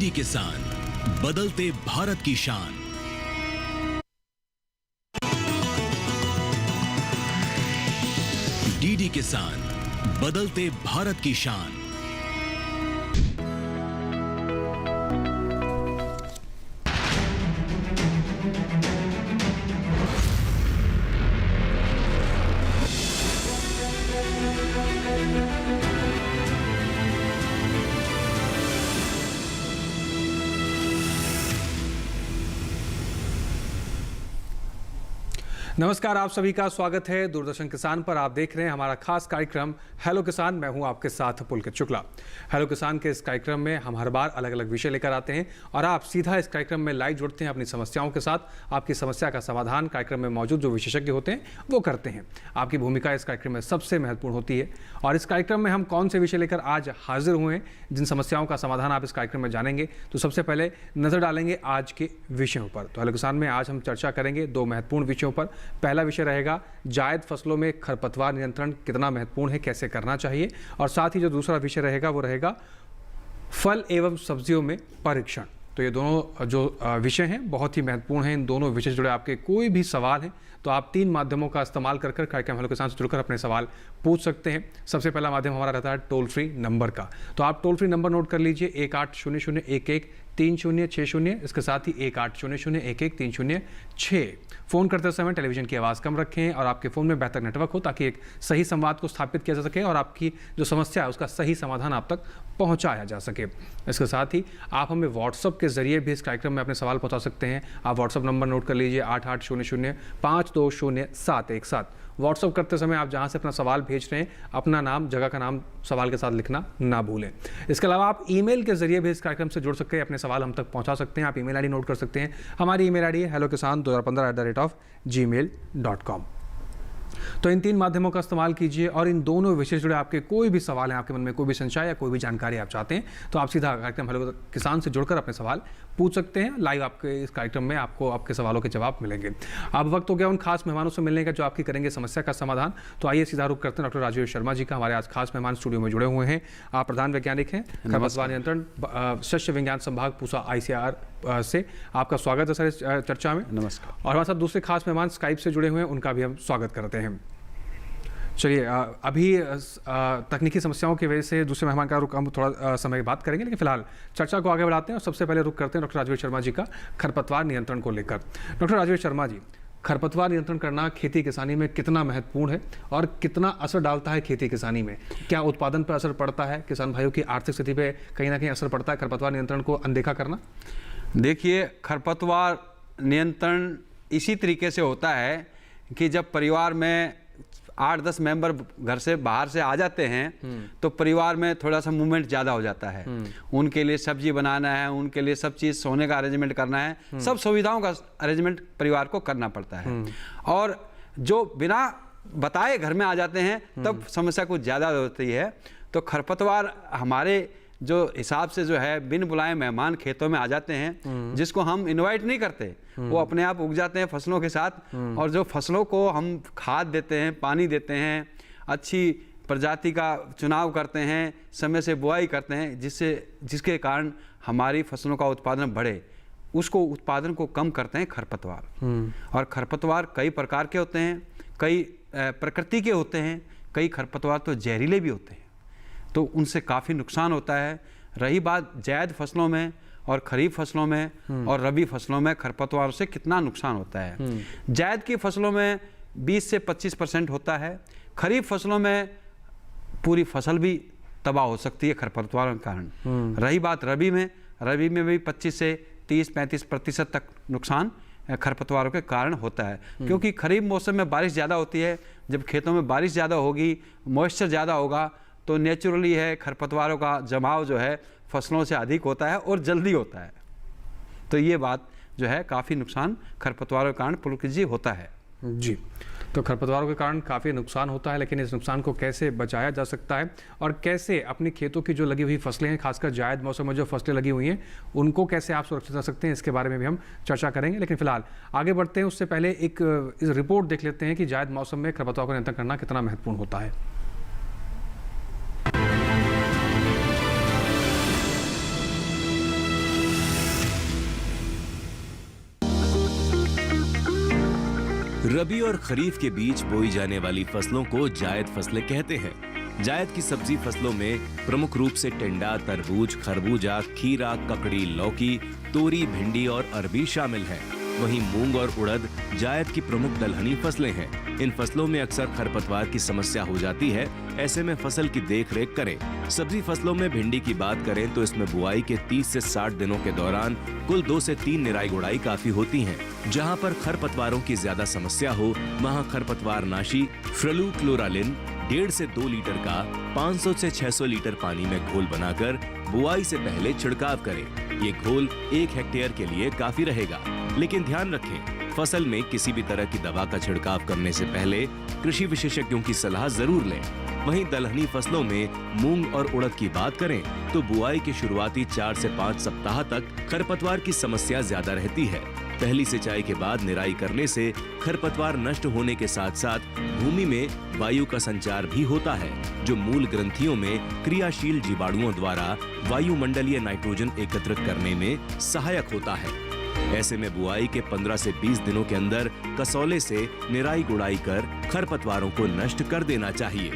DD किसान, बदलते भारत की शान। डीडी किसान, बदलते भारत की शान। नमस्कार, आप सभी का स्वागत है दूरदर्शन किसान पर। आप देख रहे हैं हमारा खास कार्यक्रम हेलो किसान। मैं हूं आपके साथ पुलकित शुक्ला। हेलो किसान के इस कार्यक्रम में हम हर बार अलग अलग विषय लेकर आते हैं और आप सीधा इस कार्यक्रम में लाइव जुड़ते हैं अपनी समस्याओं के साथ। आपकी समस्या का समाधान कार्यक्रम में मौजूद जो विशेषज्ञ होते हैं वो करते हैं। आपकी भूमिका इस कार्यक्रम में सबसे महत्वपूर्ण होती है। और इस कार्यक्रम में हम कौन से विषय लेकर आज हाजिर हुए हैं, जिन समस्याओं का समाधान आप इस कार्यक्रम में जानेंगे, तो सबसे पहले नजर डालेंगे आज के विषयों पर। तो हेलो किसान में आज हम चर्चा करेंगे दो महत्वपूर्ण विषयों पर। पहला विषय रहेगा जायद फसलों में खरपतवार नियंत्रण कितना महत्वपूर्ण है, कैसे करना चाहिए। और साथ ही जो दूसरा विषय रहेगा वो रहेगा फल एवं सब्जियों में परीक्षण। तो ये दोनों जो विषय हैं बहुत ही महत्वपूर्ण हैं। इन दोनों विषय से जुड़े आपके कोई भी सवाल हैं तो आप तीन माध्यमों का इस्तेमाल कर कार्यक्रम हेलो किसान से जुड़कर अपने सवाल पूछ सकते हैं। सबसे पहला माध्यम हमारा रहता है टोल फ्री नंबर का। तो आप टोल फ्री नंबर नोट कर लीजिए 1800113060। इसके साथ ही 1800113006। फ़ोन करते समय टेलीविजन की आवाज़ कम रखें और आपके फ़ोन में बेहतर नेटवर्क हो ताकि एक सही संवाद को स्थापित किया जा सके और आपकी जो समस्या है उसका सही समाधान आप तक पहुंचाया जा सके। इसके साथ ही आप हमें व्हाट्सअप के जरिए भी इस कार्यक्रम में अपने सवाल पहुंचा सकते हैं। आप व्हाट्सअप नंबर नोट कर लीजिए 8800520717। व्हाट्सअप करते समय आप जहां से अपना सवाल भेज रहे हैं अपना नाम, जगह का नाम सवाल के साथ लिखना ना भूलें। इसके अलावा आप ईमेल के जरिए भी इस कार्यक्रम से जुड़ सकते हैं, अपने सवाल हम तक पहुंचा सकते हैं। आप ईमेल आईडी नोट कर सकते हैं। हमारी ईमेल आईडी है hellokisan2015@gmail.com। तो इन तीन माध्यमों का इस्तेमाल कीजिए और इन दोनों विषय से जुड़े आपके कोई भी सवाल हैं, आपके मन में कोई भी संशय या कोई भी जानकारी आप चाहते हैं तो आप सीधा कार्यक्रम हेलो किसान से जुड़कर अपने सवाल पूछ सकते हैं। लाइव आपके इस कार्यक्रम में आपको आपके सवालों के जवाब मिलेंगे। अब वक्त हो गया उन खास मेहमानों से मिलने का जो आपकी करेंगे समस्या का समाधान। तो आइए सीधा रुख करते हैं डॉक्टर राजेश शर्मा जी का। हमारे आज खास मेहमान स्टूडियो में जुड़े हुए हैं। आप प्रधान वैज्ञानिक हैं खरपतवार नियंत्रण शस्य विज्ञान संभाग पूसा ICAR से। आपका स्वागत है सर इस चर्चा में। नमस्कार। और हमारे साथ दूसरे खास मेहमान स्काइप से जुड़े हुए हैं, उनका भी हम स्वागत करते हैं। चलिए, अभी तकनीकी समस्याओं की वजह से दूसरे मेहमान का रुख हम थोड़ा समय बात करेंगे, लेकिन फिलहाल चर्चा को आगे बढ़ाते हैं और सबसे पहले रुख करते हैं डॉक्टर राजेश शर्मा जी का खरपतवार नियंत्रण को लेकर। डॉक्टर राजेश शर्मा जी, खरपतवार नियंत्रण करना खेती किसानी में कितना महत्वपूर्ण है और कितना असर डालता है खेती किसानी में? क्या उत्पादन पर असर पड़ता है, किसान भाइयों की आर्थिक स्थिति पे कहीं ना कहीं असर पड़ता है खरपतवार नियंत्रण को अनदेखा करना? देखिए, खरपतवार नियंत्रण इसी तरीके से होता है कि जब परिवार में 8-10 मेंबर घर से बाहर से आ जाते हैं तो परिवार में थोड़ा सा मूवमेंट ज़्यादा हो जाता है। उनके लिए सब्जी बनाना है, उनके लिए सब चीज़, सोने का अरेंजमेंट करना है, सब सुविधाओं का अरेंजमेंट परिवार को करना पड़ता है। और जो बिना बताए घर में आ जाते हैं तब समस्या कुछ ज़्यादा होती है। तो खरपतवार हमारे जो हिसाब से जो है बिन बुलाए मेहमान खेतों में आ जाते हैं, जिसको हम इनवाइट नहीं करते, वो अपने आप उग जाते हैं फसलों के साथ। और जो फसलों को हम खाद देते हैं, पानी देते हैं, अच्छी प्रजाति का चुनाव करते हैं, समय से बुआई करते हैं, जिसके कारण हमारी फसलों का उत्पादन बढ़े, उसको उत्पादन को कम करते हैं खरपतवार। और खरपतवार कई प्रकार के होते हैं, कई प्रकृति के होते हैं, कई खरपतवार तो जहरीले भी होते हैं, तो उनसे काफ़ी नुकसान होता है। रही बात जायद फसलों में और खरीफ फसलों में और रबी फसलों में खरपतवारों से कितना नुकसान होता है। जायद की फसलों में 20 से 25% होता है। खरीफ फसलों में पूरी फसल भी तबाह हो सकती है खरपतवारों के कारण। रही बात रबी में भी 25 से 30-35% तक नुकसान खरपतवारों के कारण होता है। क्योंकि खरीफ मौसम में बारिश ज़्यादा होती है। जब खेतों में बारिश ज़्यादा होगी, मॉइस्चर ज़्यादा होगा, तो नेचुरली है खरपतवारों का जमाव जो है फसलों से अधिक होता है और जल्दी होता है। तो ये बात जो है काफ़ी नुकसान खरपतवारों के कारण पुलकित जी होता है। जी, तो खरपतवारों के कारण काफ़ी नुकसान होता है, लेकिन इस नुकसान को कैसे बचाया जा सकता है और कैसे अपनी खेतों की जो लगी हुई फसलें हैं, खासकर जायद मौसम में जो फसलें लगी हुई हैं, उनको कैसे आप सुरक्षित रख सकते हैं, इसके बारे में भी हम चर्चा करेंगे। लेकिन फिलहाल आगे बढ़ते हैं उससे पहले एक इस रिपोर्ट देख लेते हैं कि जायद मौसम में खरपतवार को नियंत्रण करना कितना महत्वपूर्ण होता है। रबी और खरीफ के बीच बोई जाने वाली फसलों को जायद फसलें कहते हैं। जायद की सब्जी फसलों में प्रमुख रूप से टिंडा, तरबूज, खरबूजा, खीरा, ककड़ी, लौकी, तोरी, भिंडी और अरबी शामिल हैं। वहीं मूंग और उड़द जायद की प्रमुख दलहनी फसलें हैं। इन फसलों में अक्सर खरपतवार की समस्या हो जाती है, ऐसे में फसल की देखरेख करें। सब्जी फसलों में भिंडी की बात करें तो इसमें बुआई के 30 से 60 दिनों के दौरान कुल 2 से 3 निराई गुड़ाई काफी होती हैं। जहां पर खरपतवारों की ज्यादा समस्या हो वहां खरपतवार नाशी फ्लूक्लोरालिन 1.5 से 2 लीटर का 500 से 600 लीटर पानी में घोल बनाकर बुआई से पहले छिड़काव करें। ये घोल 1 हेक्टेयर के लिए काफी रहेगा, लेकिन ध्यान रखें फसल में किसी भी तरह की दवा का छिड़काव करने से पहले कृषि विशेषज्ञों की सलाह जरूर लें। वहीं दलहनी फसलों में मूंग और उड़द की बात करें तो बुआई के शुरुआती 4 से 5 सप्ताह तक खरपतवार की समस्या ज्यादा रहती है। पहली सिंचाई के बाद निराई करने से खरपतवार नष्ट होने के साथ साथ भूमि में वायु का संचार भी होता है, जो मूल ग्रंथियों में क्रियाशील जीवाणुओं द्वारा वायुमंडलीय नाइट्रोजन एकत्रित करने में सहायक होता है। ऐसे में बुआई के 15 से 20 दिनों के अंदर कसौले से निराई गुड़ाई कर खरपतवारों को नष्ट कर देना चाहिए।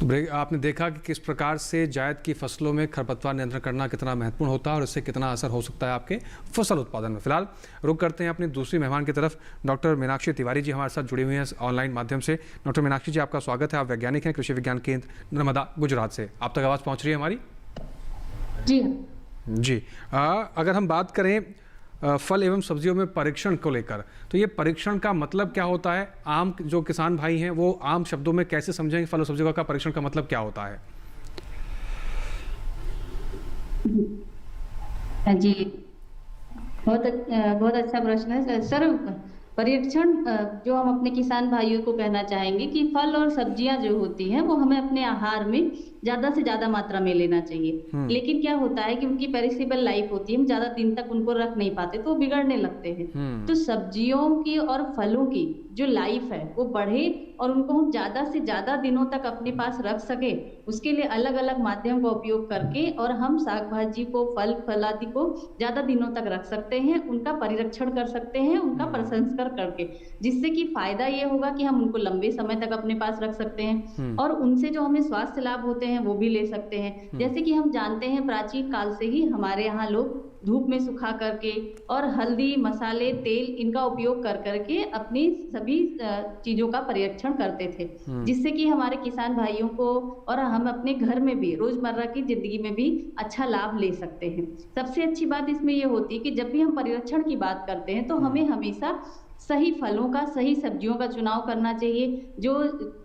तो आपने देखा कि किस प्रकार से जायद की फसलों में खरपतवार नियंत्रण करना कितना महत्वपूर्ण होता है और इससे कितना असर हो सकता है आपके फसल उत्पादन में। फिलहाल रुक करते हैं अपनी दूसरी मेहमान की तरफ। डॉक्टर मीनाक्षी तिवारी जी हमारे साथ जुड़ी हुई हैं ऑनलाइन माध्यम से। डॉक्टर मीनाक्षी जी, आपका स्वागत है। आप वैज्ञानिक हैं कृषि विज्ञान केंद्र नर्मदा, गुजरात से। आप तक आवाज़ पहुँच रही है हमारी? जी। अगर हम बात करें फल एवं सब्जियों में परीक्षण को लेकर, तो ये परीक्षण का मतलब क्या होता है? आम जो किसान भाई हैं वो आम शब्दों में कैसे समझेंगे फल और सब्जियों का परीक्षण का मतलब क्या होता है? जी, बहुत अच्छा प्रश्न है सर। परीक्षण जो हम अपने किसान भाइयों को कहना चाहेंगे कि फल और सब्जियां जो होती हैं वो हमें अपने आहार में ज्यादा से ज्यादा मात्रा में लेना चाहिए। लेकिन क्या होता है कि उनकी पेरिसेबल लाइफ होती है, हम ज्यादा दिन तक उनको रख नहीं पाते तो वो बिगड़ने लगते हैं। तो सब्जियों की और फलों की जो लाइफ है वो बढ़े और उनको हम ज्यादा से ज्यादा दिनों तक अपने पास रख सके, उसके लिए अलग अलग माध्यम का उपयोग करके और हम साग भाजी को, फल फलादि को ज्यादा दिनों तक रख सकते हैं, उनका परिरक्षण कर सकते हैं, उनका प्रसंस्करण करके, जिससे कि फायदा ये होगा कि हम उनको लंबे समय तक अपने पास रख सकते हैं और उनसे जो हमें स्वास्थ्य लाभ होते हैं वो भी ले सकते हैं। जैसे कि हम जानते हैं प्राचीन काल से ही हमारे यहाँ लोग धूप में सुखा करके और हल्दी, मसाले, तेल इनका उपयोग कर करके अपनी सभी चीजों का परिरक्षण करते थे, जिससे कि हमारे किसान भाइयों को और हम अपने घर में भी रोजमर्रा की जिंदगी में भी अच्छा लाभ ले सकते हैं। सबसे अच्छी बात इसमें ये होती है कि जब भी हम परिरक्षण की बात करते हैं तो हमें हमेशा सही फलों का, सही सब्जियों का चुनाव करना चाहिए जो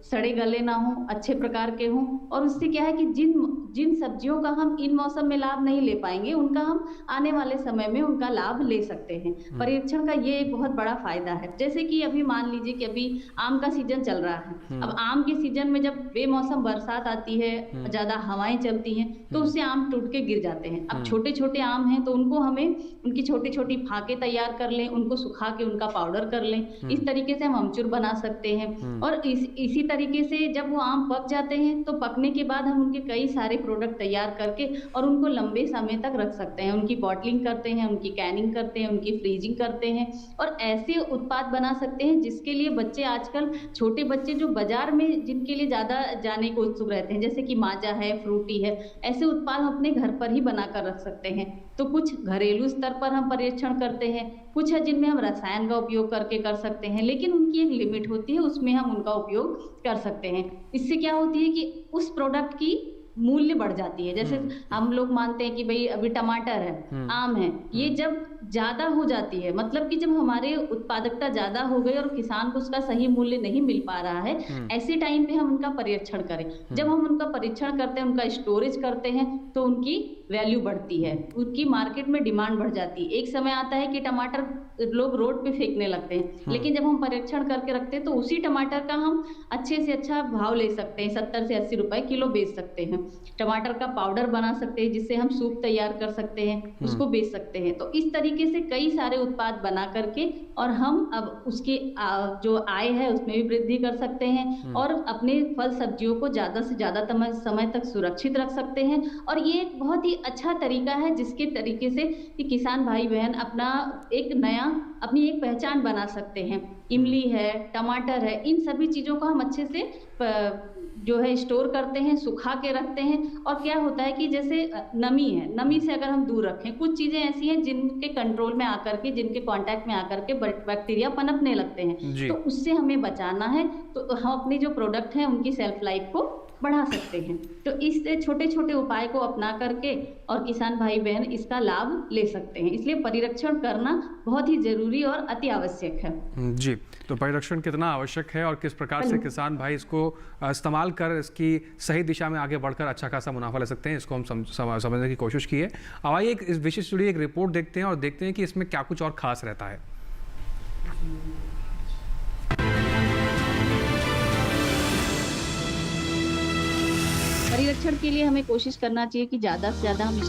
सड़े गले ना हो, अच्छे प्रकार के हों। और उससे क्या है कि जिन सब्जियों का हम इन मौसम में लाभ नहीं ले पाएंगे उनका हम आने वाले समय में उनका लाभ ले सकते हैं। परीक्षण का ये एक बहुत बड़ा फायदा है। जैसे कि अभी मान लीजिए कि अभी आम का सीजन चल रहा है। अब आम के सीजन में जब बेमौसम बरसात आती है, ज्यादा हवाएं चलती हैं, तो उससे आम टूट के गिर जाते हैं। अब छोटे छोटे आम हैं तो उनको हमें उनकी छोटी छोटी फाके तैयार कर लें, उनको सुखा के उनका पाउडर कर लें। इस तरीके से हम अमचूर बना सकते हैं। और इसी तरीके से जब वो आम पक जाते हैं तो पकने के बाद हम उनके कई सारे प्रोडक्ट तैयार करके और उनको लंबे समय तक रख सकते हैं। उनकी बॉटलिंग करते हैं, उनकी कैनिंग करते हैं, उनकी फ्रीजिंग करते हैं और ऐसे उत्पाद बना सकते हैं जिसके लिए बच्चे आजकल, छोटे बच्चे जो बाजार में जिनके लिए ज्यादा जाने को उत्सुक रहते हैं, जैसे कि माजा है, फ्रूटी है, ऐसे उत्पाद हम अपने घर पर ही बनाकर रख सकते हैं। तो कुछ घरेलू स्तर पर हम परीक्षण करते हैं, कुछ है जिनमें हम रसायन का उपयोग करके कर सकते हैं, लेकिन उनकी एक लिमिट होती है, उसमें हम उनका उपयोग कर सकते हैं। इससे क्या होती है कि उस प्रोडक्ट की मूल्य बढ़ जाती है। जैसे हम लोग मानते हैं कि भाई अभी टमाटर है, आम है, ये जब ज्यादा हो जाती है, मतलब कि जब हमारे उत्पादकता ज्यादा हो गई और किसान को उसका सही मूल्य नहीं मिल पा रहा है, ऐसे टाइम पे हम उनका परीक्षण करें। जब हम उनका परीक्षण करते हैं, उनका स्टोरेज करते हैं, तो उनकी वैल्यू बढ़ती है, उनकी मार्केट में डिमांड बढ़ जाती है। एक समय आता है कि टमाटर लोग रोड पे फेंकने लगते हैं, लेकिन जब हम परीक्षण करके रखते हैं तो उसी टमाटर का हम अच्छे से अच्छा भाव ले सकते हैं, 70 से 80 रुपए किलो बेच सकते हैं। टमाटर का पाउडर बना सकते हैं जिससे हम सूप तैयार कर सकते हैं, उसको बेच सकते हैं। तो इस तरीके से कई सारे उत्पाद बना करके और हम अब उसकी जो आय है उसमें भी वृद्धि कर सकते हैं और अपने फल सब्जियों को ज्यादा से ज्यादा समय तक सुरक्षित रख सकते हैं। और ये एक बहुत ही अच्छा तरीका है जिसके तरीके से कि किसान भाई बहन अपनी एक पहचान बना सकते हैं। इमली है, टमाटर है, इन सभी चीजों को हम अच्छे से जो है स्टोर करते हैं, सुखा के रखते हैं। और क्या होता है कि जैसे नमी है, नमी से अगर हम दूर रखें, कुछ चीजें ऐसी हैं जिनके कंट्रोल में आकर के, जिनके कांटेक्ट में आकर के बैक्टीरिया पनपने लगते हैं, तो उससे हमें बचाना है। तो हम अपनी जो प्रोडक्ट है उनकी सेल्फ लाइफ को बढ़ा सकते हैं। तो इस छोटे छोटे उपाय को अपना करके और किसान भाई बहन इसका लाभ ले सकते हैं। इसलिए परिरक्षण करना बहुत ही जरूरी और अति आवश्यक है। जी, तो परिरक्षण कितना आवश्यक है और किस प्रकार से किसान भाई इसको इस्तेमाल कर इसकी सही दिशा में आगे बढ़कर अच्छा खासा मुनाफा ले सकते हैं, इसको हम समझने की कोशिश की है। अब आइए इस विषय से जुड़ी एक रिपोर्ट देखते हैं और देखते हैं कि इसमें क्या कुछ और खास रहता है। परिरक्षण के लिए हमें कोशिश करना चाहिए कि ज्यादा से ज्यादा हम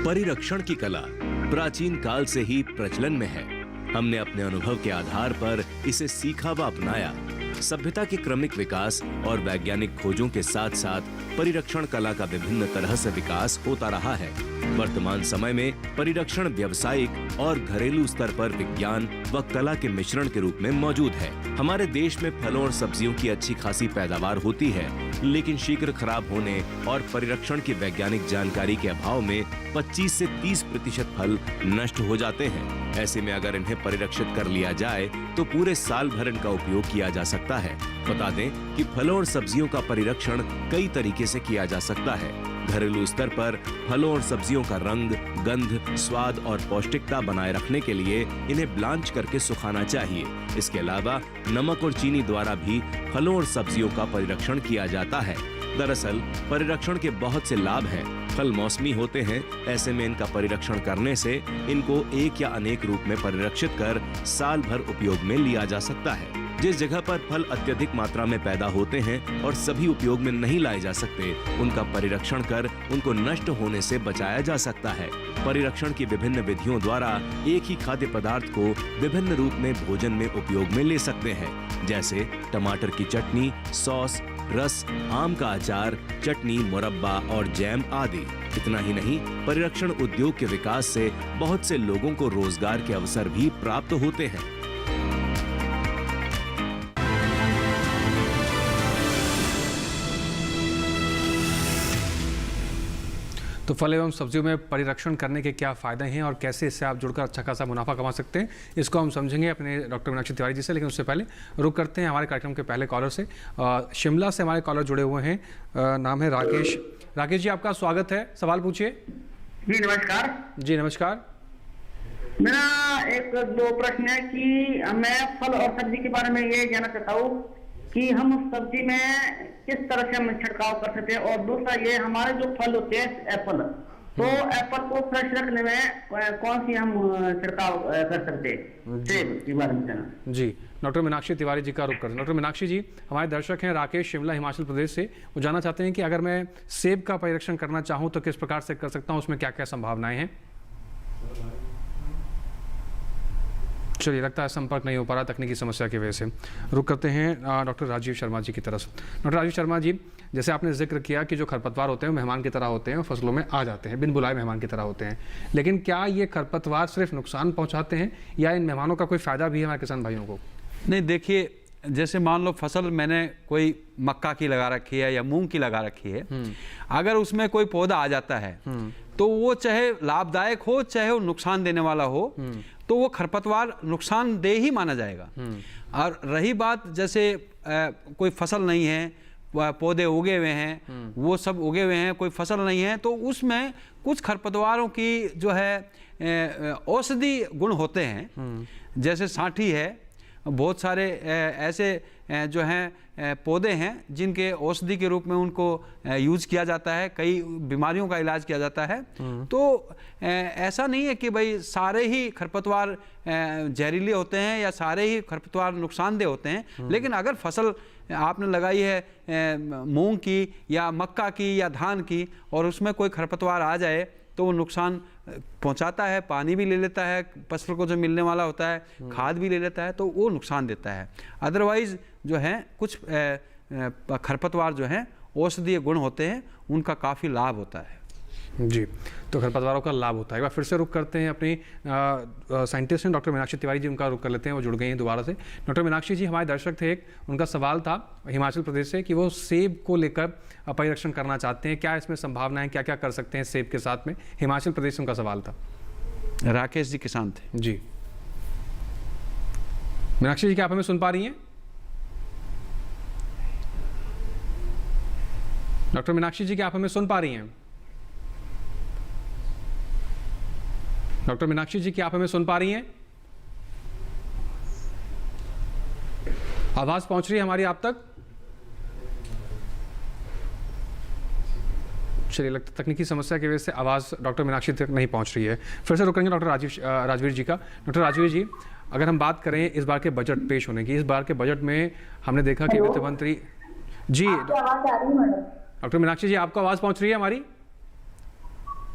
परिरक्षण की कला प्राचीन काल से ही प्रचलन में है। हमने अपने अनुभव के आधार पर इसे सीखा व अपनाया। सभ्यता के क्रमिक विकास और वैज्ञानिक खोजों के साथ साथ परिरक्षण कला का विभिन्न तरह से विकास होता रहा है। वर्तमान समय में परिरक्षण व्यावसायिक और घरेलू स्तर पर विज्ञान व कला के मिश्रण के रूप में मौजूद है। हमारे देश में फलों और सब्जियों की अच्छी खासी पैदावार होती है, लेकिन शीघ्र खराब होने और परिरक्षण की वैज्ञानिक जानकारी के अभाव में 25 से 30% फल नष्ट हो जाते हैं। ऐसे में अगर इन्हें परिरक्षित कर लिया जाए तो पूरे साल भर इनका उपयोग किया जा सकता है। बता दें कि फलों और सब्जियों का परिरक्षण कई तरीके से किया जा सकता है। घरेलू स्तर पर फलों और सब्जियों का रंग, गंध, स्वाद और पौष्टिकता बनाए रखने के लिए इन्हें ब्लांच करके सुखाना चाहिए। इसके अलावा नमक और चीनी द्वारा भी फलों और सब्जियों का परिरक्षण किया जाता है। दरअसल परिरक्षण के बहुत से लाभ हैं। फल मौसमी होते हैं, ऐसे में इनका परिरक्षण करने से इनको एक या अनेक रूप में परिरक्षित कर साल भर उपयोग में लिया जा सकता है। जिस जगह पर फल अत्यधिक मात्रा में पैदा होते हैं और सभी उपयोग में नहीं लाए जा सकते, उनका परिरक्षण कर उनको नष्ट होने से बचाया जा सकता है। परिरक्षण की विभिन्न विधियों द्वारा एक ही खाद्य पदार्थ को विभिन्न रूप में भोजन में उपयोग में ले सकते हैं, जैसे टमाटर की चटनी, सॉस, रस, आम का अचार, चटनी, मुरब्बा और जैम आदि। इतना ही नहीं, परिरक्षण उद्योग के विकास से बहुत से लोगों को रोजगार के अवसर भी प्राप्त होते हैं। तो फल एवं सब्जियों में परिरक्षण करने के क्या फ़ायदे हैं और कैसे इससे आप जुड़कर अच्छा खासा मुनाफा कमा सकते हैं, इसको हम समझेंगे अपने डॉक्टर मीनाक्षी तिवारी जी से। लेकिन उससे पहले रुक करते हैं हमारे कार्यक्रम के पहले कॉलर से। शिमला से हमारे कॉलर जुड़े हुए हैं, नाम है राकेश। राकेश जी, आपका स्वागत है, सवाल पूछिए। जी नमस्कार। जी नमस्कार। मेरा एक दो प्रश्न है कि मैं फल और सब्जी के बारे में ये जानना चाहता हूँ कि हम सब्जी में किस तरह से हम छिड़काव कर सकते हैं, और दूसरा ये हमारे जो फल होते हैं एप्पल, तो एप्पल को फ्रेश रखने में कौन सी हम छिड़काव कर सकते हैं, सेब के बारे में जानना। जी, डॉक्टर मीनाक्षी तिवारी जी का रुख करते हैं। डॉक्टर मीनाक्षी जी, हमारे दर्शक हैं राकेश, शिमला, हिमाचल प्रदेश से। वो जानना चाहते हैं कि अगर मैं सेब का परिरक्षण करना चाहूँ तो किस प्रकार से कर सकता हूँ, उसमें क्या क्या संभावनाएं हैं। चलिए, लगता है संपर्क नहीं हो पा रहा तकनीकी समस्या की वजह से। रुक करते हैं डॉक्टर राजीव शर्मा जी की तरफ। डॉक्टर राजीव शर्मा जी, जैसे आपने जिक्र किया कि जो खरपतवार होते हैं वो मेहमान की तरह होते हैं, फसलों में आ जाते हैं, बिन बुलाए मेहमान की तरह होते हैं, लेकिन क्या ये खरपतवार सिर्फ नुकसान पहुंचाते हैं या इन मेहमानों का कोई फ़ायदा भी है हमारे किसान भाइयों को? नहीं, देखिए, जैसे मान लो फसल मैंने कोई मक्का की लगा रखी है या मूंग की लगा रखी है, अगर उसमें कोई पौधा आ जाता है तो वो चाहे लाभदायक हो चाहे वो नुकसान देने वाला हो, तो वो खरपतवार नुकसानदेह ही माना जाएगा। और रही बात जैसे कोई फसल नहीं है, पौधे उगे हुए हैं, वो सब उगे हुए हैं, कोई फसल नहीं है, तो उसमें कुछ खरपतवारों की जो है औषधि गुण होते हैं। जैसे सांठी है, बहुत सारे ऐसे जो हैं पौधे हैं जिनके औषधि के रूप में उनको यूज किया जाता है, कई बीमारियों का इलाज किया जाता है। तो ऐसा नहीं है कि भाई सारे ही खरपतवार जहरीले होते हैं या सारे ही खरपतवार नुकसानदेह होते हैं, लेकिन अगर फसल आपने लगाई है मूंग की या मक्का की या धान की और उसमें कोई खरपतवार आ जाए तो वो नुकसान पहुंचाता है, पानी भी ले लेता है, फसल को जो मिलने वाला होता है खाद भी ले लेता है, तो वो नुकसान देता है। अदरवाइज जो है कुछ खरपतवार जो हैं औषधीय गुण होते हैं, उनका काफ़ी लाभ होता है। जी, तो खरपतवारों का लाभ होता है। एक बार फिर से रुक करते हैं अपनी साइंटिस्ट हैं डॉक्टर मीनाक्षी तिवारी जी, उनका रुक कर लेते हैं, वो जुड़ गई हैं दोबारा से। डॉक्टर मीनाक्षी जी, हमारे दर्शक थे, एक उनका सवाल था हिमाचल प्रदेश से कि वो सेब को लेकर परिरक्षण करना चाहते हैं, क्या इसमें संभावना है, क्या क्या कर सकते हैं सेब के साथ में? हिमाचल प्रदेश से उनका सवाल था। राकेश जी किसान थे। जी, मीनाक्षी जी, क्या आप हमें सुन पा रही हैं? डॉक्टर मीनाक्षी जी, क्या आप हमें सुन पा रही हैं? डॉक्टर मीनाक्षी जी, क्या आप हमें सुन पा रही हैं? आवाज पहुंच रही है हमारी आप तक? चलिए, लगता है तकनीकी समस्या की वजह से आवाज डॉक्टर मीनाक्षी तक नहीं पहुंच रही है। फिर से रुकेंगे डॉक्टर राजवीर जी का। डॉक्टर राजवीर जी, अगर हम बात करें इस बार के बजट पेश होने की, इस बार के बजट में हमने देखा कि वित्त मंत्री जी, आवाज आ रही है मैडम? डॉक्टर मीनाक्षी जी, आपको आवाज पहुंच रही है हमारी?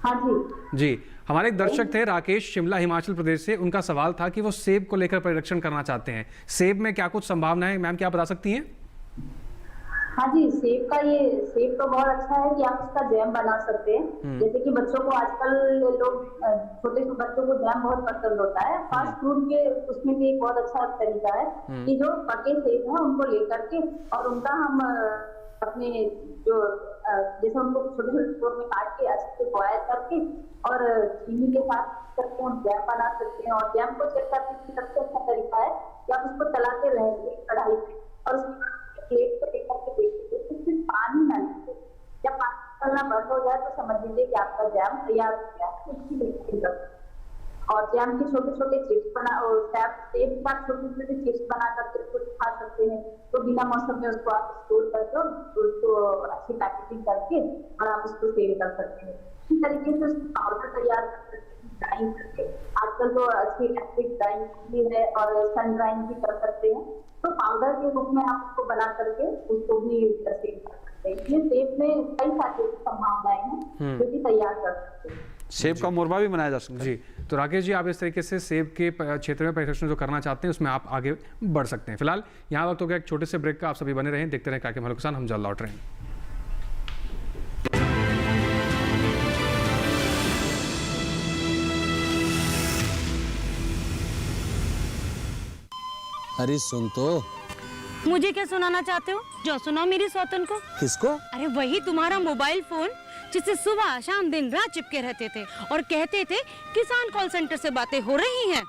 हाँ जी। जी, हमारे एक दर्शक थे राकेश, शिमला हिमाचल प्रदेश से, उनका सवाल था कि वो सेब को लेकर परिरक्षण करना चाहते हैं। सेब में क्या कुछ संभावना है मैम, क्या बता सकती हैं? हाँ जी, सेब तो बहुत अच्छा है कि आप उसका जैम बना सकते हैं। जैसे कि बच्चों को आजकल लोग छोटे बच्चों को जैम बहुत पसंद होता है। फास्ट फूड के उसमें भी एक बहुत अच्छा तरीका है कि जो पके सेब है उनको लेकर के और उनका हम अपने जो जैसे उनको छोटे छोटे टुकड़ों में काट के अच्छे से बॉयल करके और चीनी के साथ करके हम जैम बना सकते हैं। और जैम को चेक करने की सबसे अच्छा तरीका है कि आप उसको चलाते रहेंगे कढ़ाई में और उसमें प्लेट पे लेकर के देखिए, उसमें पानी ना लीजिए। जब पानी निकलना बंद हो जाए तो समझ लीजिए कि आपका जैम तैयार हो गया है। उसकी देखिए और जैम के छोटे छोटे चिप्स बना और सेब का छोटे छोटे चिप्स बना करके उसको खा सकते हैं। तो बिना मौसम में उसको आप स्टोर करके उसको अच्छी पैकेजिंग करके और आप उसको सेल कर सकते हैं। इसी तरीके से उसकी पाउडर तैयार कर सकते हैं, ड्राइंग करके। आजकल तो अच्छी इलेक्ट्रिक ड्राइंग भी है और सन ड्राइंग भी कर सकते हैं। तो पाउडर के रूप में आप उसको बना करके उसको भी सेल कर सकते हैं। ये सेब में कई सारी संभावनाएं हैं जो कि तैयार कर सकते हैं। सेब का मुरब्बा भी बनाया जा सकता है। जी, तो राकेश जी, आप इस तरीके से सेब के क्षेत्र में परिरक्षण जो करना चाहते हैं उसमें आप आगे बढ़ सकते हैं। फिलहाल यहाँ वक्त हो गया एक छोटे से ब्रेक का, आप सभी बने रहें, देखते रहें कार्यक्रम हेलो किसान, हम जल्द लौट रहे हैं। अरे सुन तो। मुझे क्या सुनाना चाहते हो? जो सुनाओ मेरी सौतन को। किसको? अरे वही तुम्हारा मोबाइल फोन जिससे सुबह शाम दिन रात चिपके रहते थे और कहते थे किसान कॉल सेंटर से बातें हो रही हैं।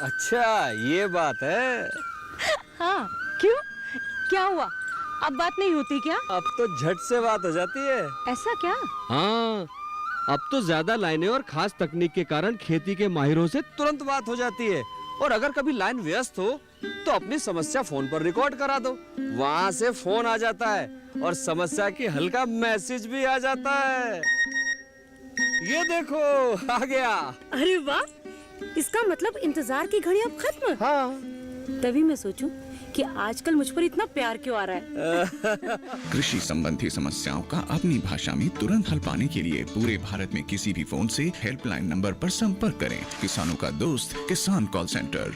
अच्छा, ये बात है। हाँ, क्यों, क्या हुआ? अब बात नहीं होती क्या? अब तो झट से बात हो जाती है। ऐसा क्या? हाँ, अब तो ज्यादा लाइनें और खास तकनीक के कारण खेती के माहिरों से तुरंत बात हो जाती है। और अगर कभी लाइन व्यस्त हो तो अपनी समस्या फोन पर रिकॉर्ड करा दो, वहाँ से फोन आ जाता है और समस्या की हल का मैसेज भी आ जाता है। ये देखो, आ गया। अरे वाह, इसका मतलब इंतजार की घड़ी अब खत्म। हाँ, तभी मैं सोचूं कि आजकल मुझ पर इतना प्यार क्यों आ रहा है। कृषि संबंधी समस्याओं का अपनी भाषा में तुरंत हल पाने के लिए पूरे भारत में किसी भी फोन से हेल्पलाइन नंबर पर संपर्क करें। किसानों का दोस्त किसान कॉल सेंटर।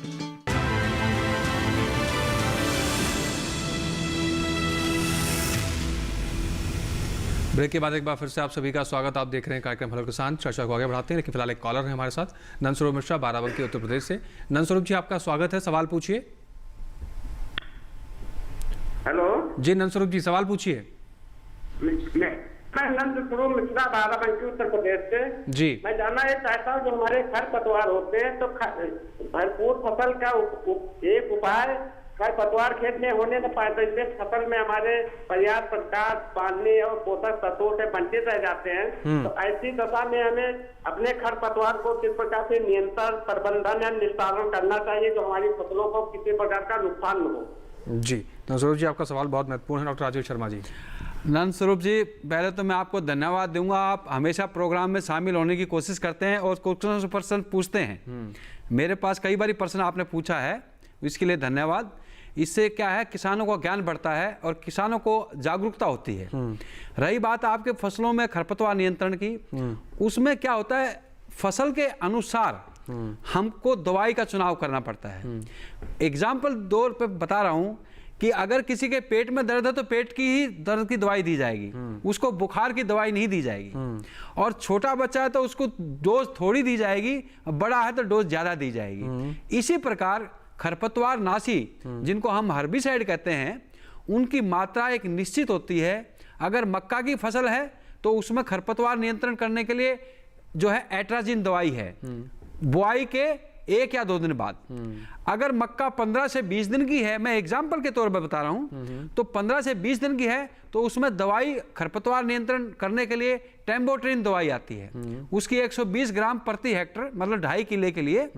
ब्रेक के बाद एक बार फिर से आप सभी का स्वागत। आप देख रहे हैं कार्यक्रम हेलो किसान। चर्चा को आगे बढ़ाते हैं, लेकिन फिलहाल एक कॉलर है हमारे साथ, नंदस्वरूप मिश्रा, बाराबंकी, उत्तर प्रदेश से। नंदस्वरूप जी, आपका स्वागत है, सवाल पूछिए। हेलो जी नंदस्वरूप जी, सवाल पूछिए। मैं नंदस्वरूप मिश्रा, बाराबंकी, उत्तर प्रदेश से। जी, मैं जानना ये चाहता हूँ, जो हमारे खरपतवार होते हैं तो भरपूर फसल का एक उपाय खरपतवार खेत में होने न पाए तो इससे फसल में हमारे पर्याप्त प्रकाश, पानी और पोषक तत्वों से वंचित रह जाते हैं। तो ऐसी दशा में हमें अपने खरपतवार को किस प्रकार से नियंत्रण, प्रबंधन या निस्तारण करना चाहिए जो हमारी फसलों को किसी प्रकार का नुकसान न हो? जी स्वरूप जी, आपका सवाल बहुत महत्वपूर्ण है। डॉक्टर राजीव शर्मा जी। नंद स्वरूप जी, पहले तो मैं आपको धन्यवाद दूंगा। आप हमेशा प्रोग्राम में शामिल होने की कोशिश करते हैं और क्वेश्चन से प्रश्न पूछते हैं। मेरे पास कई बार प्रश्न आपने पूछा है, इसके लिए धन्यवाद। इससे क्या है, किसानों को ज्ञान बढ़ता है और किसानों को जागरूकता होती है। रही बात आपके फसलों में खरपतवार नियंत्रण की, उसमें क्या होता है, फसल के अनुसार हमको दवाई का चुनाव करना पड़ता है। एग्जाम्पल तौर पे बता रहा हूं कि अगर किसी के पेट में दर्द है तो पेट की ही दर्द की दवाई दी जाएगी, उसको बुखार की दवाई नहीं दी जाएगी। और छोटा बच्चा है तो उसको डोज थोड़ी दी जाएगी, बड़ा है तो डोज ज्यादा दी जाएगी। इसी प्रकार खरपतवार नाशी, जिनको हम हर्बिसाइड कहते हैं, उनकी मात्रा एक निश्चित होती है। अगर मक्का की फसल है तो उसमें खरपतवार नियंत्रण करने के लिए जो है एट्राजिन दवाई है, बुआई के 1 या 2 दिन बाद। अगर मक्का 15 से 20 दिन की है, मैं एग्जाम्पल के तौर पर बता रहा हूं, तो 15 से 20 दिन की है तो उसमें दवाई खरपतवार नियंत्रण करने के लिए टेम्बोट्रिन दवाई आती है। उसकी 120 ग्राम प्रति हेक्टर, मतलब 2.5 किले के लिए,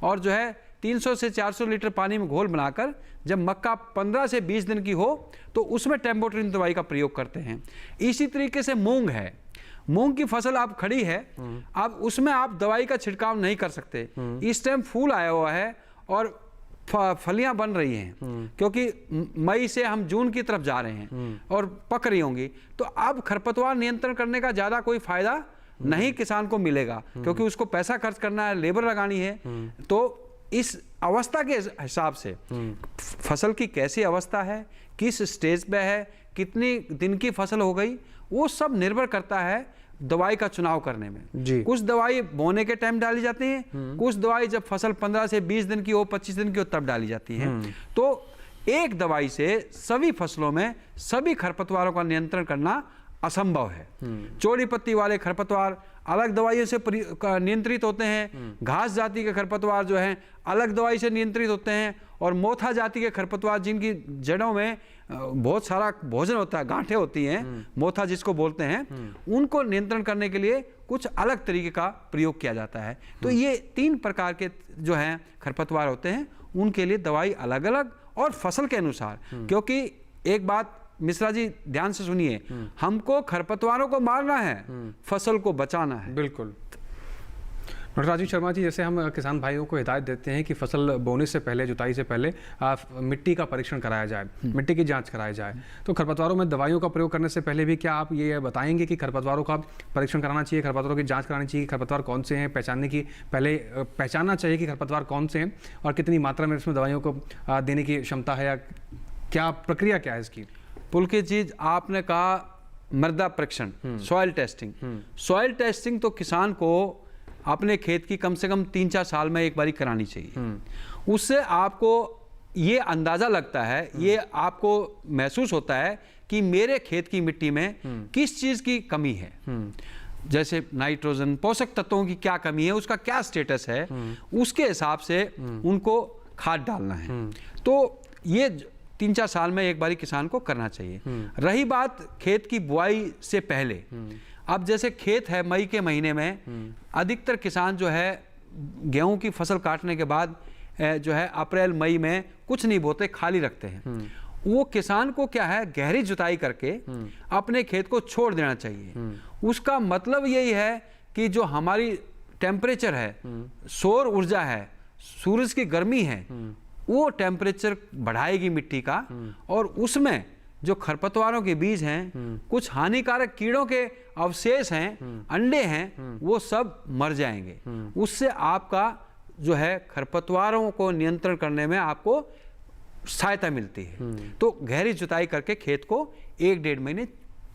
और जो है 300 से 400 लीटर पानी में घोल बनाकर जब मक्का 15 से 20 दिन की हो तो उसमें टेम्बोट्रिन दवाई का प्रयोग करते हैं। इसी तरीके से मूंग है, मूंग की फसल आप खड़ी है, अब उसमें आप दवाई का छिड़काव नहीं कर सकते। इस टाइम फूल आया हुआ है और फलियां बन रही हैं, क्योंकि मई से हम जून की तरफ जा रहे हैं और पक रही होंगी, तो अब खरपतवार नियंत्रण करने का ज्यादा कोई फायदा नहीं किसान को मिलेगा, क्योंकि उसको पैसा खर्च करना है, लेबर लगानी है। तो इस अवस्था के हिसाब से फसल की कैसी अवस्था है, किस स्टेज पे है, कितनी दिन की फसल हो गई, वो सब निर्भर करता है दवाई का चुनाव करने में। कुछ दवाई बोने के टाइम डाली जाती है, कुछ दवाई जब फसल 15 से 20 दिन की हो, 25 दिन की हो, तब डाली जाती है। तो एक दवाई से सभी फसलों में सभी खरपतवारों का नियंत्रण करना असंभव है। चौड़ी पत्ती वाले खरपतवार अलग दवाइयों से नियंत्रित होते हैं, घास जाति के खरपतवार जो हैं अलग दवाई से नियंत्रित होते हैं, और मोथा जाति के खरपतवार जिनकी जड़ों में बहुत सारा भोजन होता है, गांठें होती हैं, मोथा जिसको बोलते हैं, उनको नियंत्रण करने के लिए कुछ अलग तरीके का प्रयोग किया जाता है। तो ये 3 प्रकार के जो हैं खरपतवार होते हैं, उनके लिए दवाई अलग अलग और फसल के अनुसार। क्योंकि एक बात मिश्रा जी ध्यान से सुनिए, हमको खरपतवारों को मारना है, फसल को बचाना है। बिल्कुल। डॉक्टर राजीव शर्मा जी, जैसे हम किसान भाइयों को हिदायत देते हैं कि फसल बोने से पहले, जुताई से पहले मिट्टी का परीक्षण कराया जाए, मिट्टी की जांच कराई जाए, तो खरपतवारों में दवाइयों का प्रयोग करने से पहले भी क्या आप ये बताएंगे कि खरपतवारों का परीक्षण कराना चाहिए, खरपतवारों की जांच करानी चाहिए, खरपतवार कौन से हैं, पहचानना चाहिए कि खरपतवार कौन से हैं, और कितनी मात्रा में इसमें दवाइयों को देने की क्षमता है, या क्या प्रक्रिया क्या है इसकी? पुलकित जी, आपने कहा मृदा परीक्षण, सॉइल टेस्टिंग। सॉइल टेस्टिंग तो किसान को अपने खेत की कम से कम 3-4 साल में एक बारी करानी चाहिए। उससे आपको ये अंदाजा लगता है, ये आपको महसूस होता है कि मेरे खेत की मिट्टी में किस चीज की कमी है, जैसे नाइट्रोजन, पोषक तत्वों की क्या कमी है, उसका क्या स्टेटस है, उसके हिसाब से उनको खाद डालना है। तो ये 3-4 साल में एक बारी किसान को करना चाहिए। रही बात खेत की बुआई से पहले, अब जैसे खेत है मई के महीने में, अधिकतर किसान जो है गेहूं की फसल काटने के बाद जो है अप्रैल मई में कुछ नहीं बोते, खाली रखते हैं। वो किसान को क्या है, गहरी जुताई करके अपने खेत को छोड़ देना चाहिए। उसका मतलब यही है कि जो हमारी टेम्परेचर है, सौर ऊर्जा है, सूरज की गर्मी है, वो टेम्परेचर बढ़ाएगी मिट्टी का, और उसमें जो खरपतवारों के बीज हैं, कुछ हानिकारक कीड़ों के अवशेष हैं, अंडे हैं, वो सब मर जाएंगे। उससे आपका जो है खरपतवारों को नियंत्रण करने में आपको सहायता मिलती है। तो गहरी जुताई करके खेत को 1-1.5 महीने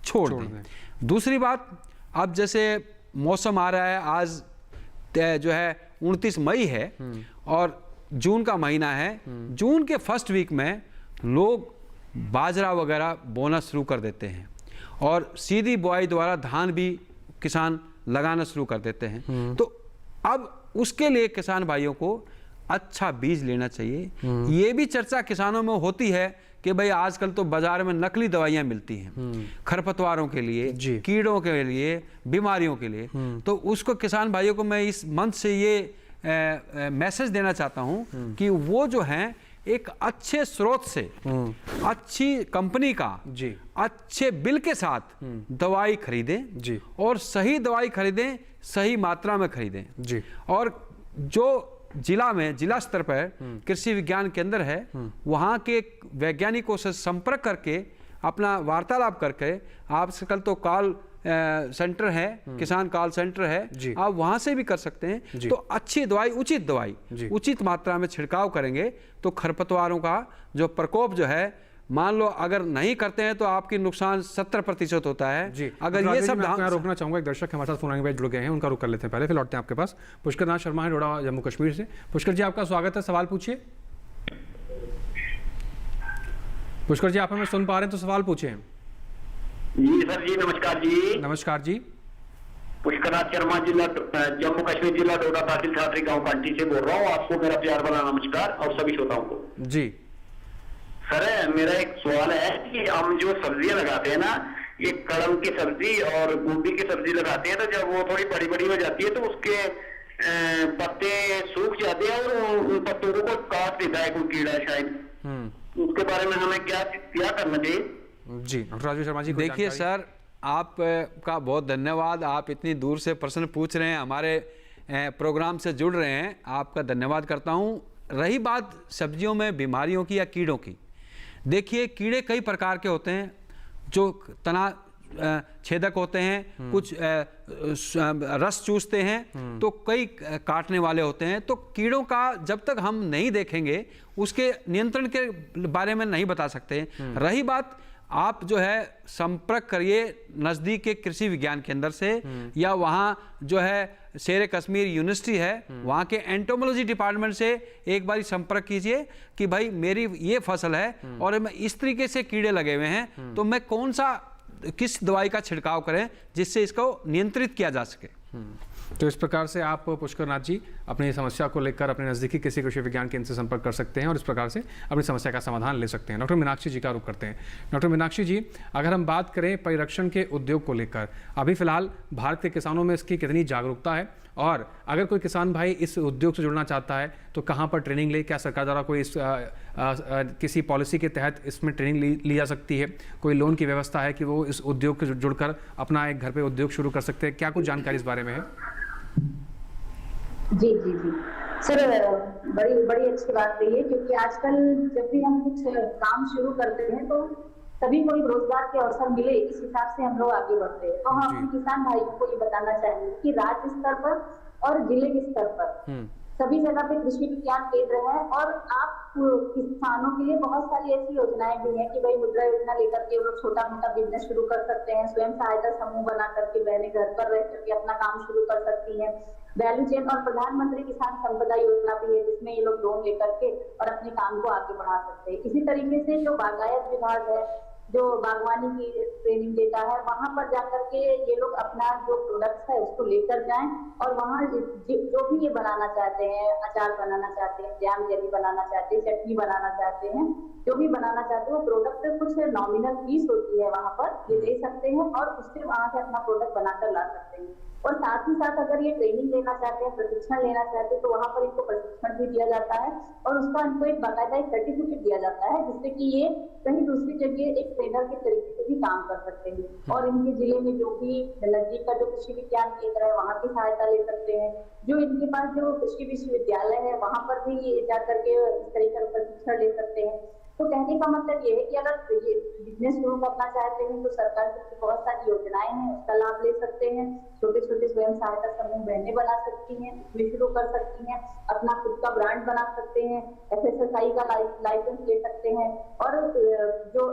छोड़ दें। दूसरी बात, अब जैसे मौसम आ रहा है, आज जो है 29 मई है और जून का महीना है। जून के फर्स्ट वीक में लोग बाजरा वगैरह बोना शुरू कर देते हैं, और सीधी बुआई द्वारा धान भी किसान लगाना शुरू कर देते हैं। तो अब उसके लिए किसान भाइयों को अच्छा बीज लेना चाहिए। ये भी चर्चा किसानों में होती है कि भाई आजकल तो बाजार में नकली दवाइयां मिलती हैं खरपतवारों के लिए, कीड़ों के लिए, बीमारियों के लिए। तो उसको किसान भाइयों को मैं इस मंच से ये मैसेज देना चाहता हूं कि वो जो हैं एक अच्छे स्रोत से, अच्छी कंपनी का जी, अच्छे बिल के साथ दवाई खरीदें जी, और सही दवाई खरीदें, सही मात्रा में खरीदें जी। और जो जिला में, जिला स्तर पर कृषि विज्ञान केंद्र है, वहाँ के वैज्ञानिकों से संपर्क करके, अपना वार्तालाप करके, आजकल तो कॉल सेंटर है, किसान कॉल सेंटर है, आप वहां से भी कर सकते हैं। तो अच्छी दवाई, उचित दवाई, उचित मात्रा में छिड़काव करेंगे तो खरपतवारों का जो प्रकोप जो है, मान लो अगर नहीं करते हैं तो आपकी नुकसान 70% होता है। जी, अगर ये सब मैं रोकना चाहूंगा, एक दर्शक हमारे साथ फोन लाइन पे जुड़ गए हैं, उनका रुख कर लेते हैं पहले, फिर लौटते हैं आपके पास। पुष्कर नाथ शर्मा है, डोडा जम्मू कश्मीर से। पुष्कर जी, आपका स्वागत है, सवाल पूछिए। पुष्कर जी, आप हमें सुन पा रहे हैं तो सवाल पूछें। जी सर जी, नमस्कार जी। नमस्कार जी। पुष्करनाथ शर्मा, जिला जम्मू कश्मीर, जिला डोडा तहसील ठाठरी गांव कांटी से बोल रहा हूँ। आपको मेरा प्यार भरा नमस्कार और सभी श्रोताओं को। जी सर, मेरा एक सवाल है कि हम जो सब्जियां लगाते हैं ना, ये कड़म की सब्जी और गोभी की सब्जी लगाते हैं, तो जब वो थोड़ी बड़ी बड़ी हो जाती है तो उसके पत्ते सूख जाते हैं और उन पत्तों को कोई काट देता है, कोई कीड़ा शायद। उसके बारे में हमें क्या करना चाहिए? जी, डॉक्टर राजू शर्मा जी। देखिए सर, आपका बहुत धन्यवाद, आप इतनी दूर से प्रश्न पूछ रहे हैं, हमारे प्रोग्राम से जुड़ रहे हैं, आपका धन्यवाद करता हूं। रही बात सब्जियों में बीमारियों की या कीड़ों की, देखिए कीड़े कई प्रकार के होते हैं, जो तना छेदक होते हैं, कुछ रस चूसते हैं, तो कई काटने वाले होते हैं। तो कीड़ों का जब तक हम नहीं देखेंगे, उसके नियंत्रण के बारे में नहीं बता सकते। रही बात, आप जो है संपर्क करिए नज़दीक के कृषि विज्ञान केंद्र से, या वहाँ जो है शेर कश्मीर यूनिवर्सिटी है, वहाँ के एंटोमोलॉजी डिपार्टमेंट से एक बार संपर्क कीजिए कि भाई मेरी ये फसल है और मैं इस तरीके से कीड़े लगे हुए हैं, तो मैं किस दवाई का छिड़काव करें जिससे इसको नियंत्रित किया जा सके। तो इस प्रकार से आप पुष्कर नाथ जी अपनी समस्या को लेकर अपने नज़दीकी किसी कृषि विज्ञान केंद्र से संपर्क कर सकते हैं और इस प्रकार से अपनी समस्या का समाधान ले सकते हैं। डॉक्टर मीनाक्षी जी का रुख करते हैं। डॉक्टर मीनाक्षी जी, अगर हम बात करें परिरक्षण के उद्योग को लेकर, अभी फिलहाल भारत के किसानों में इसकी कितनी जागरूकता है, और अगर कोई किसान भाई इस उद्योग से जुड़ना चाहता है तो कहाँ पर ट्रेनिंग ले, क्या सरकार द्वारा कोई किसी पॉलिसी के तहत इसमें ट्रेनिंग ली जा सकती है, कोई लोन की व्यवस्था है कि वो इस उद्योग से जुड़कर अपना एक घर पे उद्योग शुरू कर सकते हैं, क्या कुछ जानकारी इस बारे में है? जी जी जी सर, बड़ी अच्छी बात रही है, क्योंकि आजकल जब भी हम कुछ काम शुरू करते हैं तो सभी को रोजगार के अवसर मिले, इस हिसाब से हम लोग आगे बढ़ते हैं। तो हम अपने किसान भाइयों को ये बताना चाहेंगे कि राज्य स्तर पर और जिले के स्तर पर सभी जगह पे कृषि विज्ञान केंद्र है, और आप किसानों के लिए बहुत सारी ऐसी योजनाएं भी हैं कि भाई मुद्रा योजना लेकर के वो लोग छोटा मोटा बिजनेस शुरू कर सकते हैं, स्वयं सहायता समूह बना करके बहनें घर पर रह करके अपना काम शुरू कर सकती हैं, वैल्यू चेन और प्रधानमंत्री किसान संपदा योजना भी है जिसमें ये लोग लोन लेकर के और अपने काम को आगे बढ़ा सकते हैं। इसी तरीके से जो बागायत विभाग है, जो बागवानी की ट्रेनिंग देता है, वहां पर जाकर के ये लोग अपना जो प्रोडक्ट्स है उसको लेकर जाएं और वहां जो भी ये बनाना चाहते हैं, अचार बनाना चाहते हैं, जैम जेली बनाना चाहते हैं, चटनी बनाना चाहते हैं, जो भी बनाना चाहते हैं, वो प्रोडक्ट पे कुछ नॉमिनल फीस होती है, वहां पर ये दे सकते हैं और उससे वहां से अपना प्रोडक्ट बनाकर ला सकते हैं। और साथ ही साथ अगर ये ट्रेनिंग लेना चाहते हैं, प्रशिक्षण लेना चाहते हैं, तो वहां पर इनको प्रशिक्षण भी दिया जाता है और उसका इनको एक बाकायदा एक सर्टिफिकेट दिया जाता है, जिससे कि ये कहीं दूसरी जगह एक ट्रेनर के तरीके से भी काम कर सकते हैं। और इनके जिले में जो भी नजदीक का जो कृषि विज्ञान केंद्र है वहाँ की सहायता ले सकते हैं, जो इनके पास जो कृषि विश्वविद्यालय है वहां पर भी जाकर के इस तरीके का प्रशिक्षण ले सकते हैं। तो कहने का मतलब ये है कि अगर ये बिजनेस शुरू करना चाहते हैं तो सरकार से बहुत सारी योजनाएं हैं, उसका लाभ ले सकते हैं। छोटे छोटे स्वयं सहायता समूह बहनें बना सकती हैं, उसमें शुरू कर सकती हैं, अपना खुद का ब्रांड बना सकते हैं, FSSAI का लाइसेंस ले सकते हैं। और जो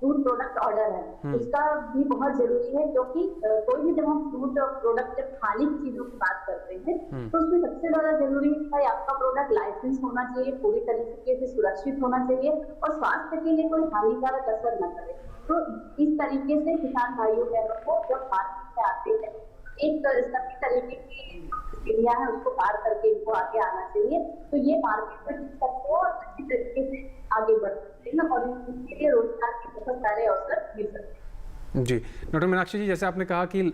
फूड प्रोडक्ट ऑर्डर है उसका भी बहुत जरूरी है, क्योंकि कोई भी जब हम फूड प्रोडक्ट जब खाने की चीजों की बात करते हैं तो उसमें सबसे ज्यादा जरूरी है आपका प्रोडक्ट लाइसेंस होना चाहिए, पूरी तरीके से सुरक्षित होना चाहिए और स्वास्थ्य के लिए कोई हानिकारक असर न करे। तो इस तरीके से किसान भाइयों बहनों को जब मार्केट में आते हैं एक सभी तरीके की प्रक्रिया है उसको पार करके इनको आगे आना चाहिए, तो ये मार्केट में टिक सकते हैं और अच्छी तरीके से आगे बढ़ सकते हैं और इसके लिए रोजगार के बहुत सारे अवसर मिल सकते हैं। जी डॉक्टर मीनाक्षी जी, जैसे आपने कहा कि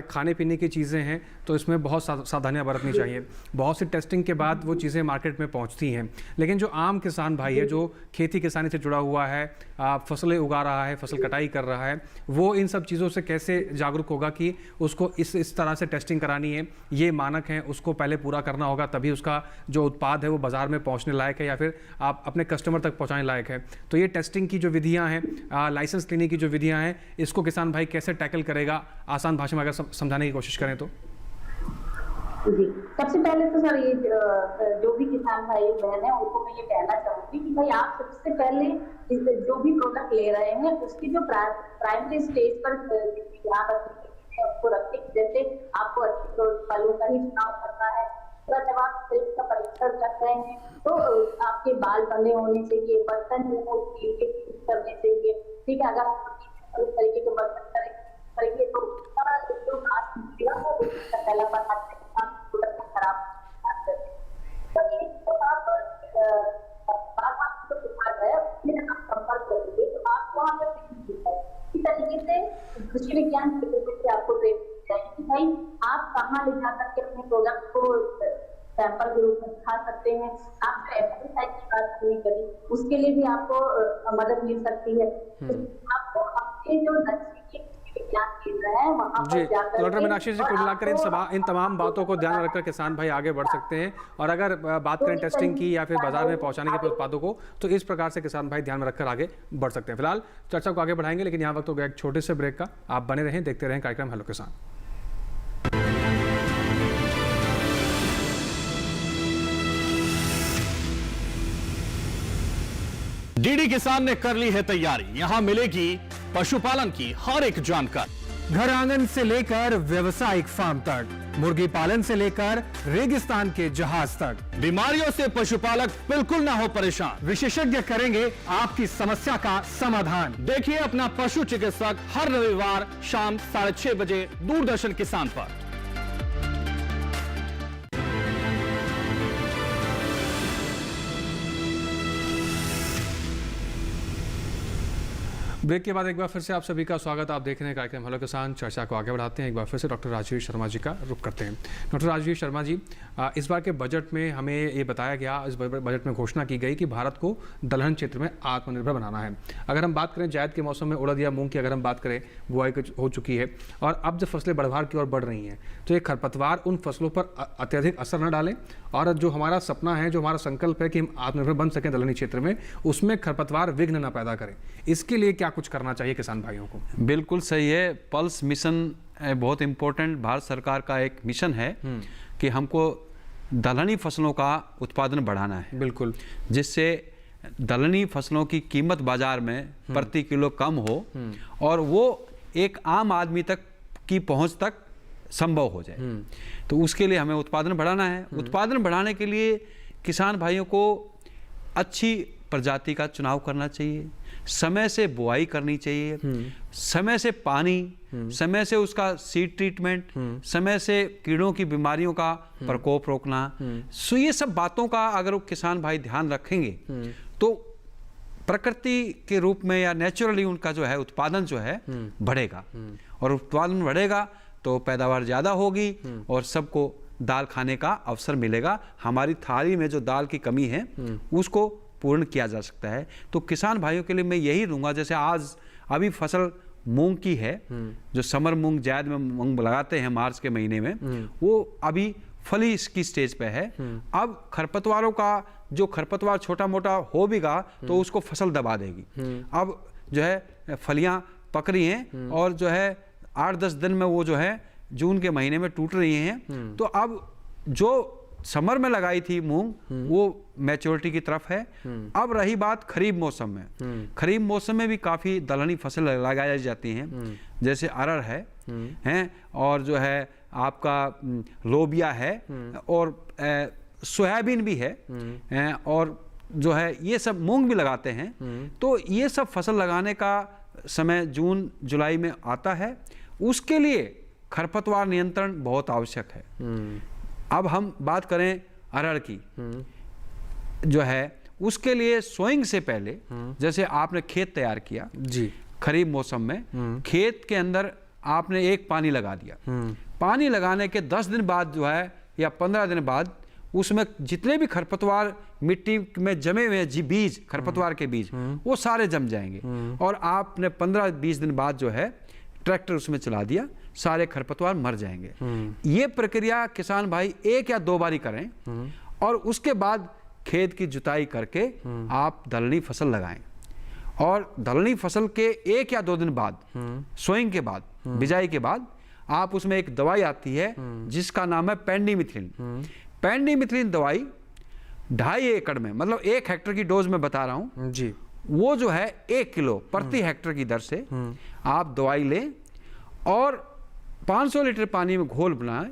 खाने पीने की चीज़ें हैं तो इसमें बहुत सावधानियां बरतनी चाहिए। बहुत सी टेस्टिंग के बाद वो चीज़ें मार्केट में पहुंचती हैं, लेकिन जो आम किसान भाई है जो खेती किसानी से जुड़ा हुआ है, फसलें उगा रहा है, फसल कटाई कर रहा है, वो इन सब चीज़ों से कैसे जागरूक होगा कि उसको इस तरह से टेस्टिंग करानी है, ये मानक हैं, उसको पहले पूरा करना होगा, तभी उसका जो उत्पाद है वो बाज़ार में पहुँचने लायक है या फिर आप अपने कस्टमर तक पहुँचाने लायक है। तो ये टेस्टिंग की जो विधियाँ हैं, लाइसेंस लेने की जो विधियाँ हैं, इसको किसान भाई कैसे टैकल करेगा, आसान भाषा में अगर समझाने की कोशिश करें तो? जी, सबसे पहले तो सर ये जो भी किसान भाई बहन है उनको मैं ये कहना चाहूंगी कि भाई आप सबसे पहले जो भी प्रोडक्ट ले रहे हैं उसकी जो प्राइमरी स्टेज पर ध्यान रखने उसको रखें। जैसे आपको अच्छे फलों का ही चुनाव करना है, तो जब आप सेल्स का परीक्षण कर रहे हैं तो आपके बाल बंधे होने चाहिए, बर्तन जो है स्टील के यूज करने चाहिए। ठीक है, अगर आप इस तरीके के बर्तन करेंगे तो जो घास निकलेगा वो पहला बनाते खराब तो ये तो आप तो सुखा है फिर आप संपर्क करेंगे तो आप वहाँ पर इस तरीके से कृषि विज्ञान केंद्र से आपको ट्रेनिंग चाहिए कि भाई आप कहाँ ले जा करके अपने प्रोडक्ट को सैंपल के रूप में दिखा सकते हैं। आप जो एप्लीसाइड की बात नहीं करी उसके लिए भी आपको मदद मिल सकती है। तो आपको अपने जो नजदीकी जी डॉक्टर मीनाक्षी जी, कुल मिलाकर इन तमाम बातों को ध्यान में रखकर किसान भाई आगे बढ़ सकते हैं। और अगर बात करें टेस्टिंग की या फिर बाजार में पहुंचाने के उत्पादों को, तो इस प्रकार से किसान भाई ध्यान में रखकर आगे बढ़ सकते हैं। फिलहाल चर्चा को आगे बढ़ाएंगे, लेकिन यहाँ वक्त हो गया एक छोटे से ब्रेक का। आप बने रहें, देखते रहें कार्यक्रम हेलो किसान। डीडी किसान ने कर ली है तैयारी, यहाँ मिलेगी पशुपालन की हर एक जानकारी, घर आंगन से लेकर व्यवसायिक फार्म तक, मुर्गी पालन से लेकर रेगिस्तान के जहाज तक। बीमारियों से पशुपालक बिल्कुल ना हो परेशान, विशेषज्ञ करेंगे आपकी समस्या का समाधान। देखिए अपना पशु चिकित्सक हर रविवार शाम 6:30 बजे दूरदर्शन किसान पर। ब्रेक के बाद एक बार फिर से आप सभी का स्वागत। आप देख रहे हैं कार्यक्रम हेलो किसान। चर्चा को आगे बढ़ाते हैं, एक बार फिर से डॉक्टर राजवीर शर्मा जी का रुख करते हैं। डॉक्टर राजवीर शर्मा जी, इस बार के बजट में हमें ये बताया गया, इस बजट में घोषणा की गई कि भारत को दलहन क्षेत्र में आत्मनिर्भर बनाना है। अगर हम बात करें जायद के मौसम में उड़द या मूंग की अगर हम बात करें, बुआई हो चुकी है और अब जब फसलें बढ़वार की ओर बढ़ रही हैं, तो ये खरपतवार उन फसलों पर अत्यधिक असर न डालें और जो हमारा सपना है, जो हमारा संकल्प है कि हम आत्मनिर्भर बन सकें दलहनी क्षेत्र में, उसमें खरपतवार विघ्न न पैदा करें। इसके लिए क्या कुछ करना चाहिए किसान भाइयों को? बिल्कुल सही है। पल्स मिशन बहुत इम्पोर्टेंट भारत सरकार का एक मिशन है कि हमको दलहनी फसलों का उत्पादन बढ़ाना है। बिल्कुल, जिससे दलहनी फसलों की कीमत बाजार में प्रति किलो कम हो और वो एक आम आदमी तक की पहुंच तक संभव हो जाए। तो उसके लिए हमें उत्पादन बढ़ाना है। उत्पादन बढ़ाने के लिए किसान भाइयों को अच्छी प्रजाति का चुनाव करना चाहिए, समय से बुआई करनी चाहिए, समय से पानी, समय से उसका सीड ट्रीटमेंट, समय से कीड़ों की बीमारियों का प्रकोप रोकना। सो ये सब बातों का अगर किसान भाई ध्यान रखेंगे तो प्रकृति के रूप में या नेचुरली उनका जो है उत्पादन जो है बढ़ेगा। और उत्पादन बढ़ेगा तो पैदावार ज़्यादा होगी और सबको दाल खाने का अवसर मिलेगा। हमारी थाली में जो दाल की कमी है उसको पूर्ण किया जा सकता है। तो किसान भाइयों के लिए मैं यही दूंगा, जैसे आज अभी फसल मूंग की है, जो समर मूंग जायद में मूंग लगाते हैं मार्च के महीने में, वो अभी फली इसकी स्टेज पे है। अब खरपतवारों का जो खरपतवार छोटा मोटा हो भीगा तो उसको फसल दबा देगी। अब जो है फलियां पक रही हैं और जो है 8-10 दिन में वो जो है जून के महीने में टूट रही हैं। तो अब जो समर में लगाई थी मूंग वो मैच्योरिटी की तरफ है। अब रही बात खरीफ मौसम में, खरीफ मौसम में भी काफ़ी दलहनी फसल लगाई जाती हैं, जैसे अरहर है और जो है आपका लोबिया है और सोयाबीन भी है और जो है ये सब मूंग भी लगाते हैं। तो ये सब फसल लगाने का समय जून जुलाई में आता है। उसके लिए खरपतवार नियंत्रण बहुत आवश्यक है। अब हम बात करें अरहर की, जो है उसके लिए सोइंग से पहले जैसे आपने खेत तैयार किया जी, खरीफ मौसम में खेत के अंदर आपने एक पानी लगा दिया, पानी लगाने के 10 दिन बाद जो है या 15 दिन बाद उसमें जितने भी खरपतवार मिट्टी में जमे हुए बीज, खरपतवार के बीज, वो सारे जम जाएंगे। और आपने 15-20 दिन बाद जो है ट्रैक्टर उसमें चला दिया, सारे खरपतवार मर जाएंगे। ये प्रक्रिया किसान भाई 1 या 2 बारी करें और उसके बाद खेत की जुताई करके आप दलहनी फसल लगाएं। और दलहनी फसल के 1 या 2 दिन बाद, सोइंग के बाद, बिजाई के बाद, आप उसमें एक दवाई आती है जिसका नाम है पेंडिमिथलिन। पेंडिमिथलिन दवाई 2.5 एकड़ में, मतलब 1 हेक्टर की डोज में बता रहा हूं जी, वो जो है 1 किलो प्रति हेक्टर की दर से आप दवाई लें और 500 लीटर पानी में घोल बनाएं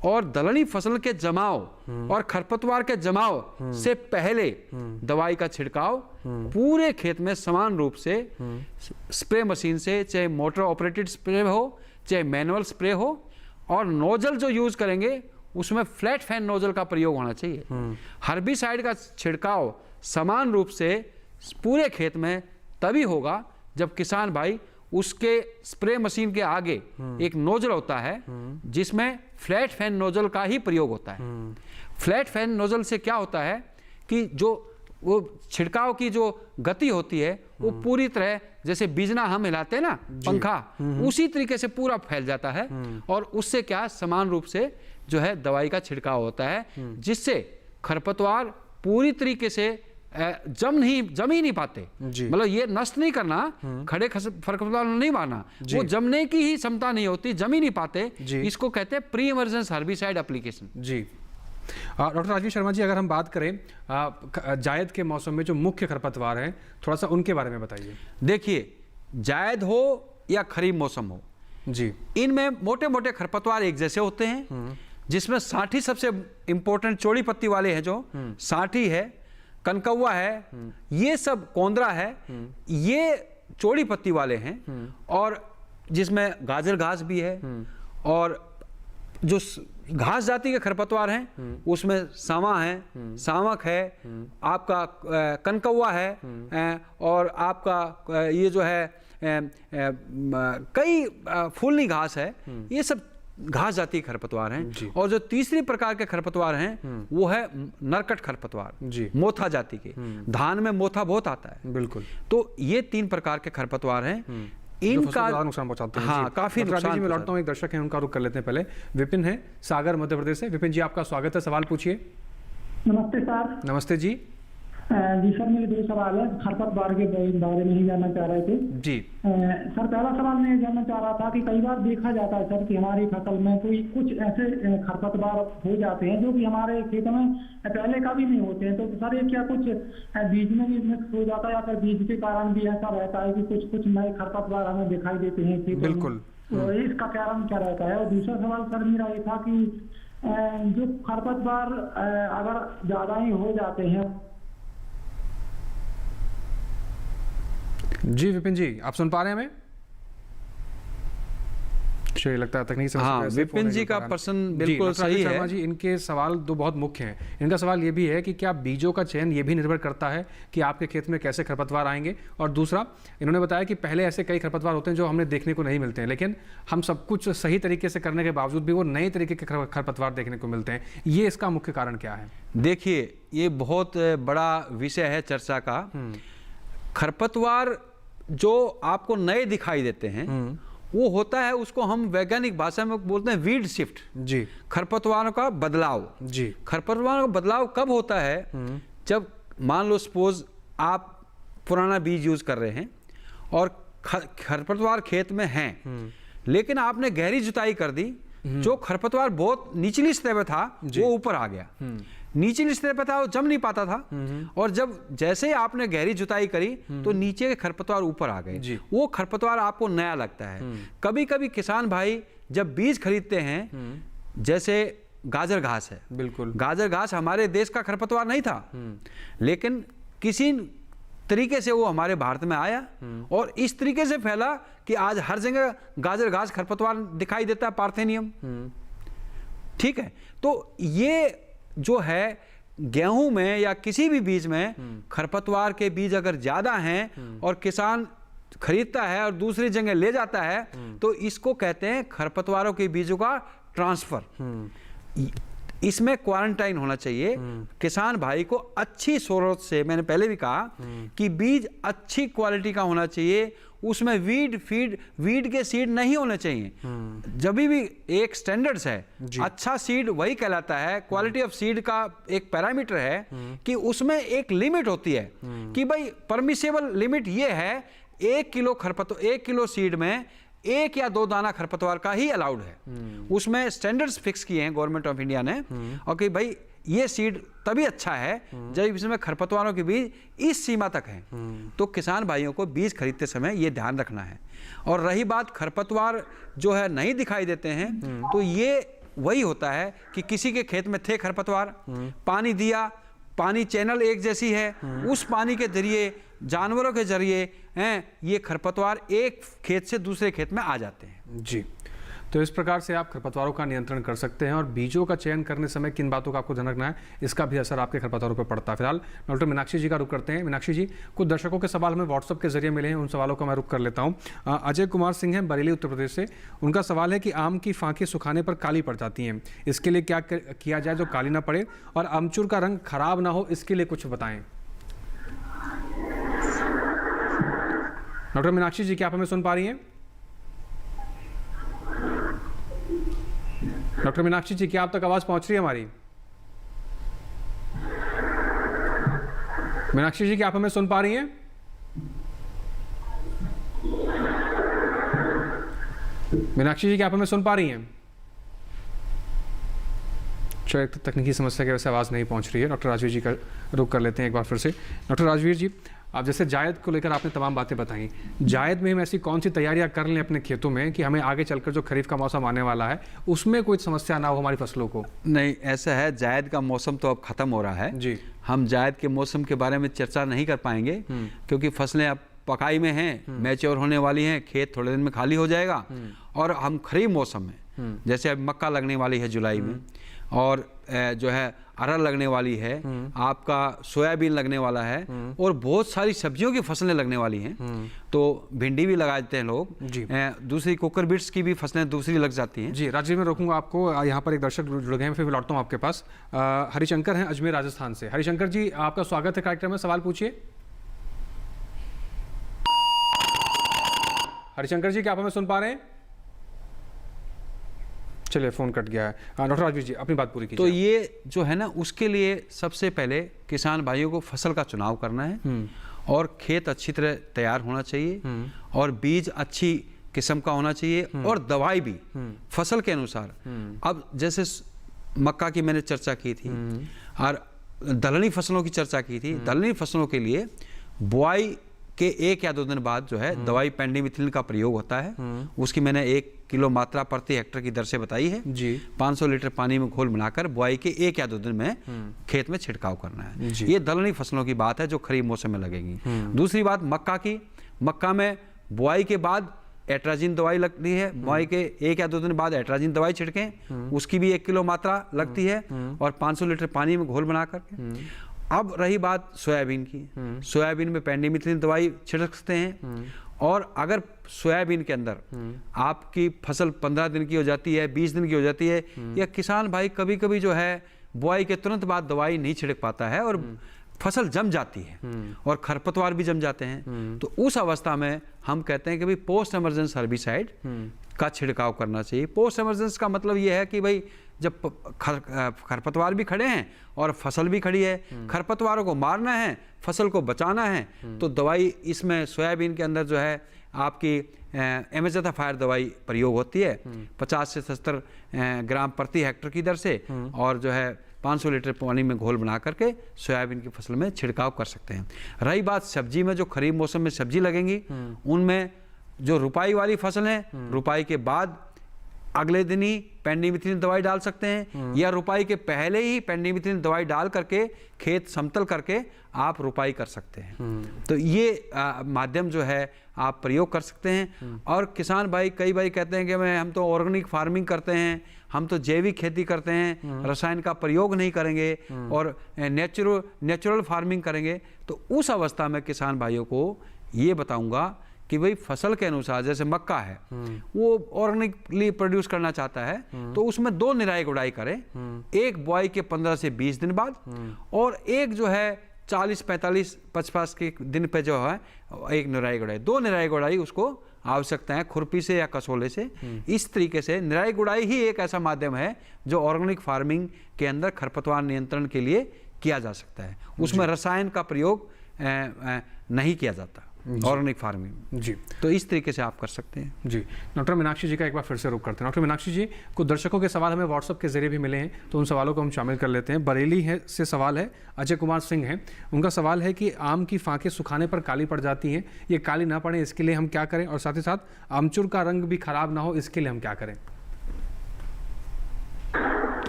और दलहनी फसल के जमाव और खरपतवार के जमाव से पहले दवाई का छिड़काव पूरे खेत में समान रूप से स्प्रे मशीन से, चाहे मोटर ऑपरेटेड स्प्रे हो चाहे मैनुअल स्प्रे हो, और नोजल जो यूज करेंगे उसमें फ्लैट फैन नोजल का प्रयोग होना चाहिए। हर्बिसाइड का छिड़काव समान रूप से पूरे खेत में तभी होगा जब किसान भाई उसके स्प्रे मशीन के आगे एक नोजल होता है जिसमें फ्लैट फैन नोजल का ही प्रयोग होता है। फ्लैट फैन नोजल से क्या होता है कि जो वो छिड़काव की जो गति होती है वो पूरी तरह जैसे बिजना हम हिलाते हैं ना पंखा, उसी तरीके से पूरा फैल जाता है और उससे क्या समान रूप से जो है दवाई का छिड़काव होता है, जिससे खरपतवार पूरी तरीके से जम ही नहीं पाते। मतलब ये नष्ट नहीं करना, खड़े खरपतवार नहीं मारना, वो जमने की ही क्षमता नहीं होती, जम ही नहीं पाते। इसको कहते हैं प्री इमर्जेंस हर्बिसाइड एप्लीकेशन। जी डॉक्टर राजीव शर्मा जी, अगर हम बात करें जायद के मौसम में जो मुख्य खरपतवार हैं, थोड़ा सा उनके बारे में बताइए। देखिए, जायद हो या खरीफ मौसम हो जी, इनमें मोटे मोटे खरपतवार एक जैसे होते हैं, जिसमें साठी सबसे इंपॉर्टेंट चौड़ी पत्ती वाले हैं, जो साठी है, कनकौवा है, ये सब कोंदरा है, ये चौड़ी पत्ती वाले हैं। और जिसमें गाजर घास भी है, और जो घास जाति के खरपतवार हैं उसमें सावा है, सावक है, आपका कनकौवा है, और आपका ये जो है कई फूलनी घास है, ये सब घास जाति के खरपतवार हैं। और जो तीसरी प्रकार के खरपतवार हैं वो है नरकट खरपतवार, मोथा जाति के। धान में मोथा बहुत आता है, बिल्कुल। तो ये 3 प्रकार के खरपतवार हैं, इनका नुकसान पहुंचाते हैं। हाँ, काफी नुकसान। मैं लौटता हूँ, एक दर्शक है उनका रुख कर लेते हैं। पहले विपिन है सागर मध्य प्रदेश से। विपिन जी, आपका स्वागत है, सवाल पूछिए। नमस्ते सर। नमस्ते जी। जी सर, मेरे 2 सवाल है, खरपतवार के बारे में ही जानना चाह रहे थे जी। सर, पहला सवाल मैं जानना चाह रहा था कि कई बार देखा जाता है सर कि हमारी फसल में कुछ ऐसे खरपतवार हो जाते हैं जो कि हमारे खेत में पहले कभी नहीं होते हैं, तो सर ये क्या कुछ बीज में भी मिक्स हो जाता है या फिर बीज के कारण भी ऐसा रहता है कि कुछ नए खरपतवार हमें दिखाई देते हैं खेत में? बिल्कुल। तो इसका कारण क्या रहता है? और दूसरा सवाल सर मेरा ये था कि जो खरपतवार अगर ज्यादा ही हो जाते हैं। जी विपिन जी, आप सुन पा रहे हैं हमें? चलिए, लगता है तकनीकी समस्या। हाँ, विपिन जी का प्रश्न बिल्कुल सही है। शर्मा जी, इनके सवाल 2 बहुत मुख्य हैं। इनका सवाल ये भी है कि क्या बीजों का चयन ये भी निर्भर करता है कि आपके खेत में कैसे खरपतवार आएंगे, और दूसरा इन्होंने बताया कि पहले ऐसे कई खरपतवार होते हैं जो हमने देखने को नहीं मिलते हैं, लेकिन हम सब कुछ सही तरीके से करने के बावजूद भी वो नए तरीके के खरपतवार देखने को मिलते हैं। ये इसका मुख्य कारण क्या है? देखिए, ये बहुत बड़ा विषय है चर्चा का। खरपतवार जो आपको नए दिखाई देते हैं वो होता है, उसको हम वैज्ञानिक भाषा में बोलते हैं वीड शिफ्ट। जी। खरपतवारों का बदलाव। जी। खरपतवारों का बदलाव कब होता है? जब मान लो सपोज आप पुराना बीज यूज कर रहे हैं और खरपतवार खेत में हैं, लेकिन आपने गहरी जुताई कर दी, जो खरपतवार बहुत निचली सतह पे था वो ऊपर आ गया, निचली सतह पे था वो जम नहीं पाता था, और जब जैसे ही आपने गहरी जुताई करी तो नीचे के खरपतवार ऊपर आ गए। वो खरपतवार आपको नया लगता है। कभी कभी किसान भाई जब बीज खरीदते हैं, जैसे गाजर घास है, बिल्कुल, गाजर घास हमारे देश का खरपतवार नहीं था, लेकिन किसी तरीके से वो हमारे भारत में आया और इस तरीके से फैला कि आज हर जगह गाजर घास खरपतवार दिखाई देता है, पार्थेनियम। ठीक है, तो ये जो है गेहूं में या किसी भी बीज में खरपतवार के बीज अगर ज्यादा हैं और किसान खरीदता है और दूसरी जगह ले जाता है तो इसको कहते हैं खरपतवारों के बीजों का ट्रांसफर। इसमें क्वारंटाइन होना चाहिए। किसान भाई को अच्छी स्रोत से, मैंने पहले भी कहा कि बीज अच्छी क्वालिटी का होना चाहिए, उसमें वीड के सीड नहीं होने चाहिए। जब भी एक स्टैंडर्ड्स है, अच्छा सीड वही कहलाता है। क्वालिटी ऑफ सीड का एक पैरामीटर है कि उसमें एक लिमिट होती है कि भाई परमिसेबल लिमिट ये है 1 किलो सीड में 1 या 2 दाना खरपतवार का ही अलाउड है। उसमें स्टैंडर्ड्स फिक्स किए हैं गवर्नमेंट ऑफ इंडिया ने, और कि भाई ये सीड तभी अच्छा है जब इसमें खरपतवारों के बीज इस सीमा तक हैं। तो किसान भाइयों को बीज खरीदते समय ये ध्यान रखना है। और रही बात खरपतवार जो है नहीं दिखाई देते हैं, तो ये वही होता है कि किसी के खेत में थे खरपतवार, पानी दिया, पानी चैनल एक जैसी है, उस पानी के जरिए, जानवरों के जरिए ये खरपतवार एक खेत से दूसरे खेत में आ जाते हैं। जी, तो इस प्रकार से आप खरपतवारों का नियंत्रण कर सकते हैं। और बीजों का चयन करने समय किन बातों का आपको ध्यान रखना है, इसका भी असर आपके खरपतवारों पर पड़ता है। फिलहाल डॉक्टर मीनाक्षी जी का रुख करते हैं। मीनाक्षी जी, कुछ दर्शकों के सवाल हमें व्हाट्सएप के जरिए मिले हैं, उन सवालों का मैं रुख कर लेता हूँ। अजय कुमार सिंह हैं, बरेली उत्तर प्रदेश से। उनका सवाल है कि आम की फांकी सुखाने पर काली पड़ जाती हैं, इसके लिए क्या किया जाए जो काली ना पड़े और अमचूर का रंग खराब ना हो, इसके लिए कुछ बताएं। डॉक्टर मीनाक्षी जी, क्या आप हमें सुन पा रही हैं? डॉक्टर मीनाक्षी जी, क्या आप तक आवाज पहुंच रही है हमारी? मीनाक्षी जी, क्या आप हमें सुन पा रही हैं? मीनाक्षी जी, क्या आप हमें सुन पा रही हैं? चलो, एक तकनीकी समस्या की वजह से आवाज नहीं पहुंच रही है। डॉक्टर राजवीर जी का रुख कर लेते हैं एक बार फिर से। डॉक्टर राजवीर जी, आप जैसे जायद को लेकर आपने तमाम बातें बताई, जायद में हम ऐसी कौन सी तैयारियां कर लें अपने खेतों में कि हमें आगे चलकर जो खरीफ का मौसम आने वाला है उसमें कोई समस्या ना हो हमारी फसलों को? नहीं, ऐसा है, जायद का मौसम तो अब खत्म हो रहा है जी। हम जायद के मौसम के बारे में चर्चा नहीं कर पाएंगे क्योंकि फसलें अब पकाई में हैं, मैच्योर होने वाली हैं, खेत थोड़े दिन में खाली हो जाएगा। और हम खरीफ मौसम में, जैसे अब मक्का लगने वाली है जुलाई में, और जो है अरहर लगने वाली है, आपका सोयाबीन लगने वाला है, और बहुत सारी सब्जियों की फसलें लगने वाली हैं। तो भिंडी भी लगा देते हैं लोग जी। दूसरी कुकर बीट्स की भी फसलें दूसरी लग जाती हैं जी। राजीव, मैं रोकूंगा आपको, यहाँ पर एक दर्शक जुड़ गए हैं, फिर लौटता हूँ आपके पास। हरिशंकर हैं अजमेर राजस्थान से। हरिशंकर जी, आपका स्वागत है कार्यक्रम में, सवाल पूछिए। हरिशंकर जी, क्या आप हमें सुन पा रहे हैं? चलिए, फोन कट गया है। डॉक्टर राजवीर जी, अपनी बात पूरी कीजिए। तो ये जो है ना, उसके लिए सबसे पहले किसान भाइयों को फसल का चुनाव करना है और खेत अच्छी तरह तैयार होना चाहिए और बीज अच्छी किस्म का होना चाहिए और दवाई भी फसल के अनुसार। अब जैसे मक्का की मैंने चर्चा की थी और दलहनी फसलों की चर्चा की थी। दलहनी फसलों के लिए बुआई के 1 या 2 दिन बाद जो है दवाई पेंडिमिथिलिन का प्रयोग होता है। उसकी मैंने 1 किलो मात्रा प्रति हेक्टर की दर से बताई है जी। 500 लीटर पानी में घोल बनाकर बुआई के 1 या 2 दिन में खेत में छिड़काव करना है। ये दलहनी फसलों की बात है जो खरीफ मौसम में लगेगी। दूसरी बात मक्का की, मक्का में बुआई के बाद एट्राजिन दवाई लगती है। बुआई के 1 या 2 दिन बाद एट्राजिन दवाई छिड़कें, उसकी भी 1 किलो मात्रा लगती है और 500 लीटर पानी में घोल बना करके। अब रही बात सोयाबीन की, सोयाबीन में पेंडिमिथिलिन दवाई छिड़क सकते हैं। और अगर सोयाबीन के अंदर आपकी फसल 15 दिन की हो जाती है, 20 दिन की हो जाती है, या किसान भाई कभी कभी जो है बुआई के तुरंत बाद दवाई नहीं छिड़क पाता है और फसल जम जाती है और खरपतवार भी जम जाते हैं, तो उस अवस्था में हम कहते हैं कि भाई पोस्ट इमरजेंस हर्बिसाइड का छिड़काव करना चाहिए। पोस्ट इमरजेंस का मतलब ये है कि भाई जब खरपतवार भी खड़े हैं और फसल भी खड़ी है, खरपतवारों को मारना है, फसल को बचाना है, तो दवाई इसमें सोयाबीन के अंदर जो है आपकी एमेज़ेथाफायर दवाई प्रयोग होती है 50 से 70 ग्राम प्रति हेक्टर की दर से, और जो है 500 लीटर पानी में घोल बना करके सोयाबीन की फसल में छिड़काव कर सकते हैं। रही बात सब्जी में, जो खरीफ मौसम में सब्जी लगेंगी उनमें जो रुपाई वाली फसल है, रुपाई के बाद अगले दिन ही पेंडिमिथिलिन दवाई डाल सकते हैं, या रुपाई के पहले ही पेंडिमिथिलिन दवाई डाल करके खेत समतल करके आप रुपाई कर सकते हैं। तो ये माध्यम जो है आप प्रयोग कर सकते हैं। और किसान भाई कई भाई कहते हैं कि हम तो ऑर्गेनिक फार्मिंग करते हैं, हम तो जैविक खेती करते हैं, रसायन का प्रयोग नहीं करेंगे और नेचुरल फार्मिंग करेंगे। तो उस अवस्था में किसान भाइयों को ये बताऊंगा कि भाई फसल के अनुसार, जैसे मक्का है वो ऑर्गेनिकली प्रोड्यूस करना चाहता है तो उसमें 2 निराई गुड़ाई करें, एक बुआई के 15 से 20 दिन बाद और एक जो है 40, 45, 55 के दिन पे जो है एक निराई गुड़ाई, 2 निराई गुड़ाई उसको आवश्यकता है खुरपी से या कसोले से। इस तरीके से निराई गुड़ाई ही एक ऐसा माध्यम है जो ऑर्गेनिक फार्मिंग के अंदर खरपतवार नियंत्रण के लिए किया जा सकता है। उसमें रसायन का प्रयोग नहीं किया जाता ऑर्गेनिक फार्मिंग जी। तो इस तरीके से आप कर सकते हैं जी। डॉक्टर मीनाक्षी जी का एक बार फिर से रुख करते हैं। डॉक्टर मीनाक्षी जी, कुछ दर्शकों के सवाल हमें व्हाट्सएप के जरिए भी मिले हैं, तो उन सवालों को हम शामिल कर लेते हैं। बरेली से सवाल है, अजय कुमार सिंह हैं, उनका सवाल है कि आम की फांकें सुखाने पर काली पड़ जाती हैं, ये काली ना पड़े इसके लिए हम क्या करें, और साथ ही साथ आमचूर का रंग भी खराब ना हो इसके लिए हम क्या करें?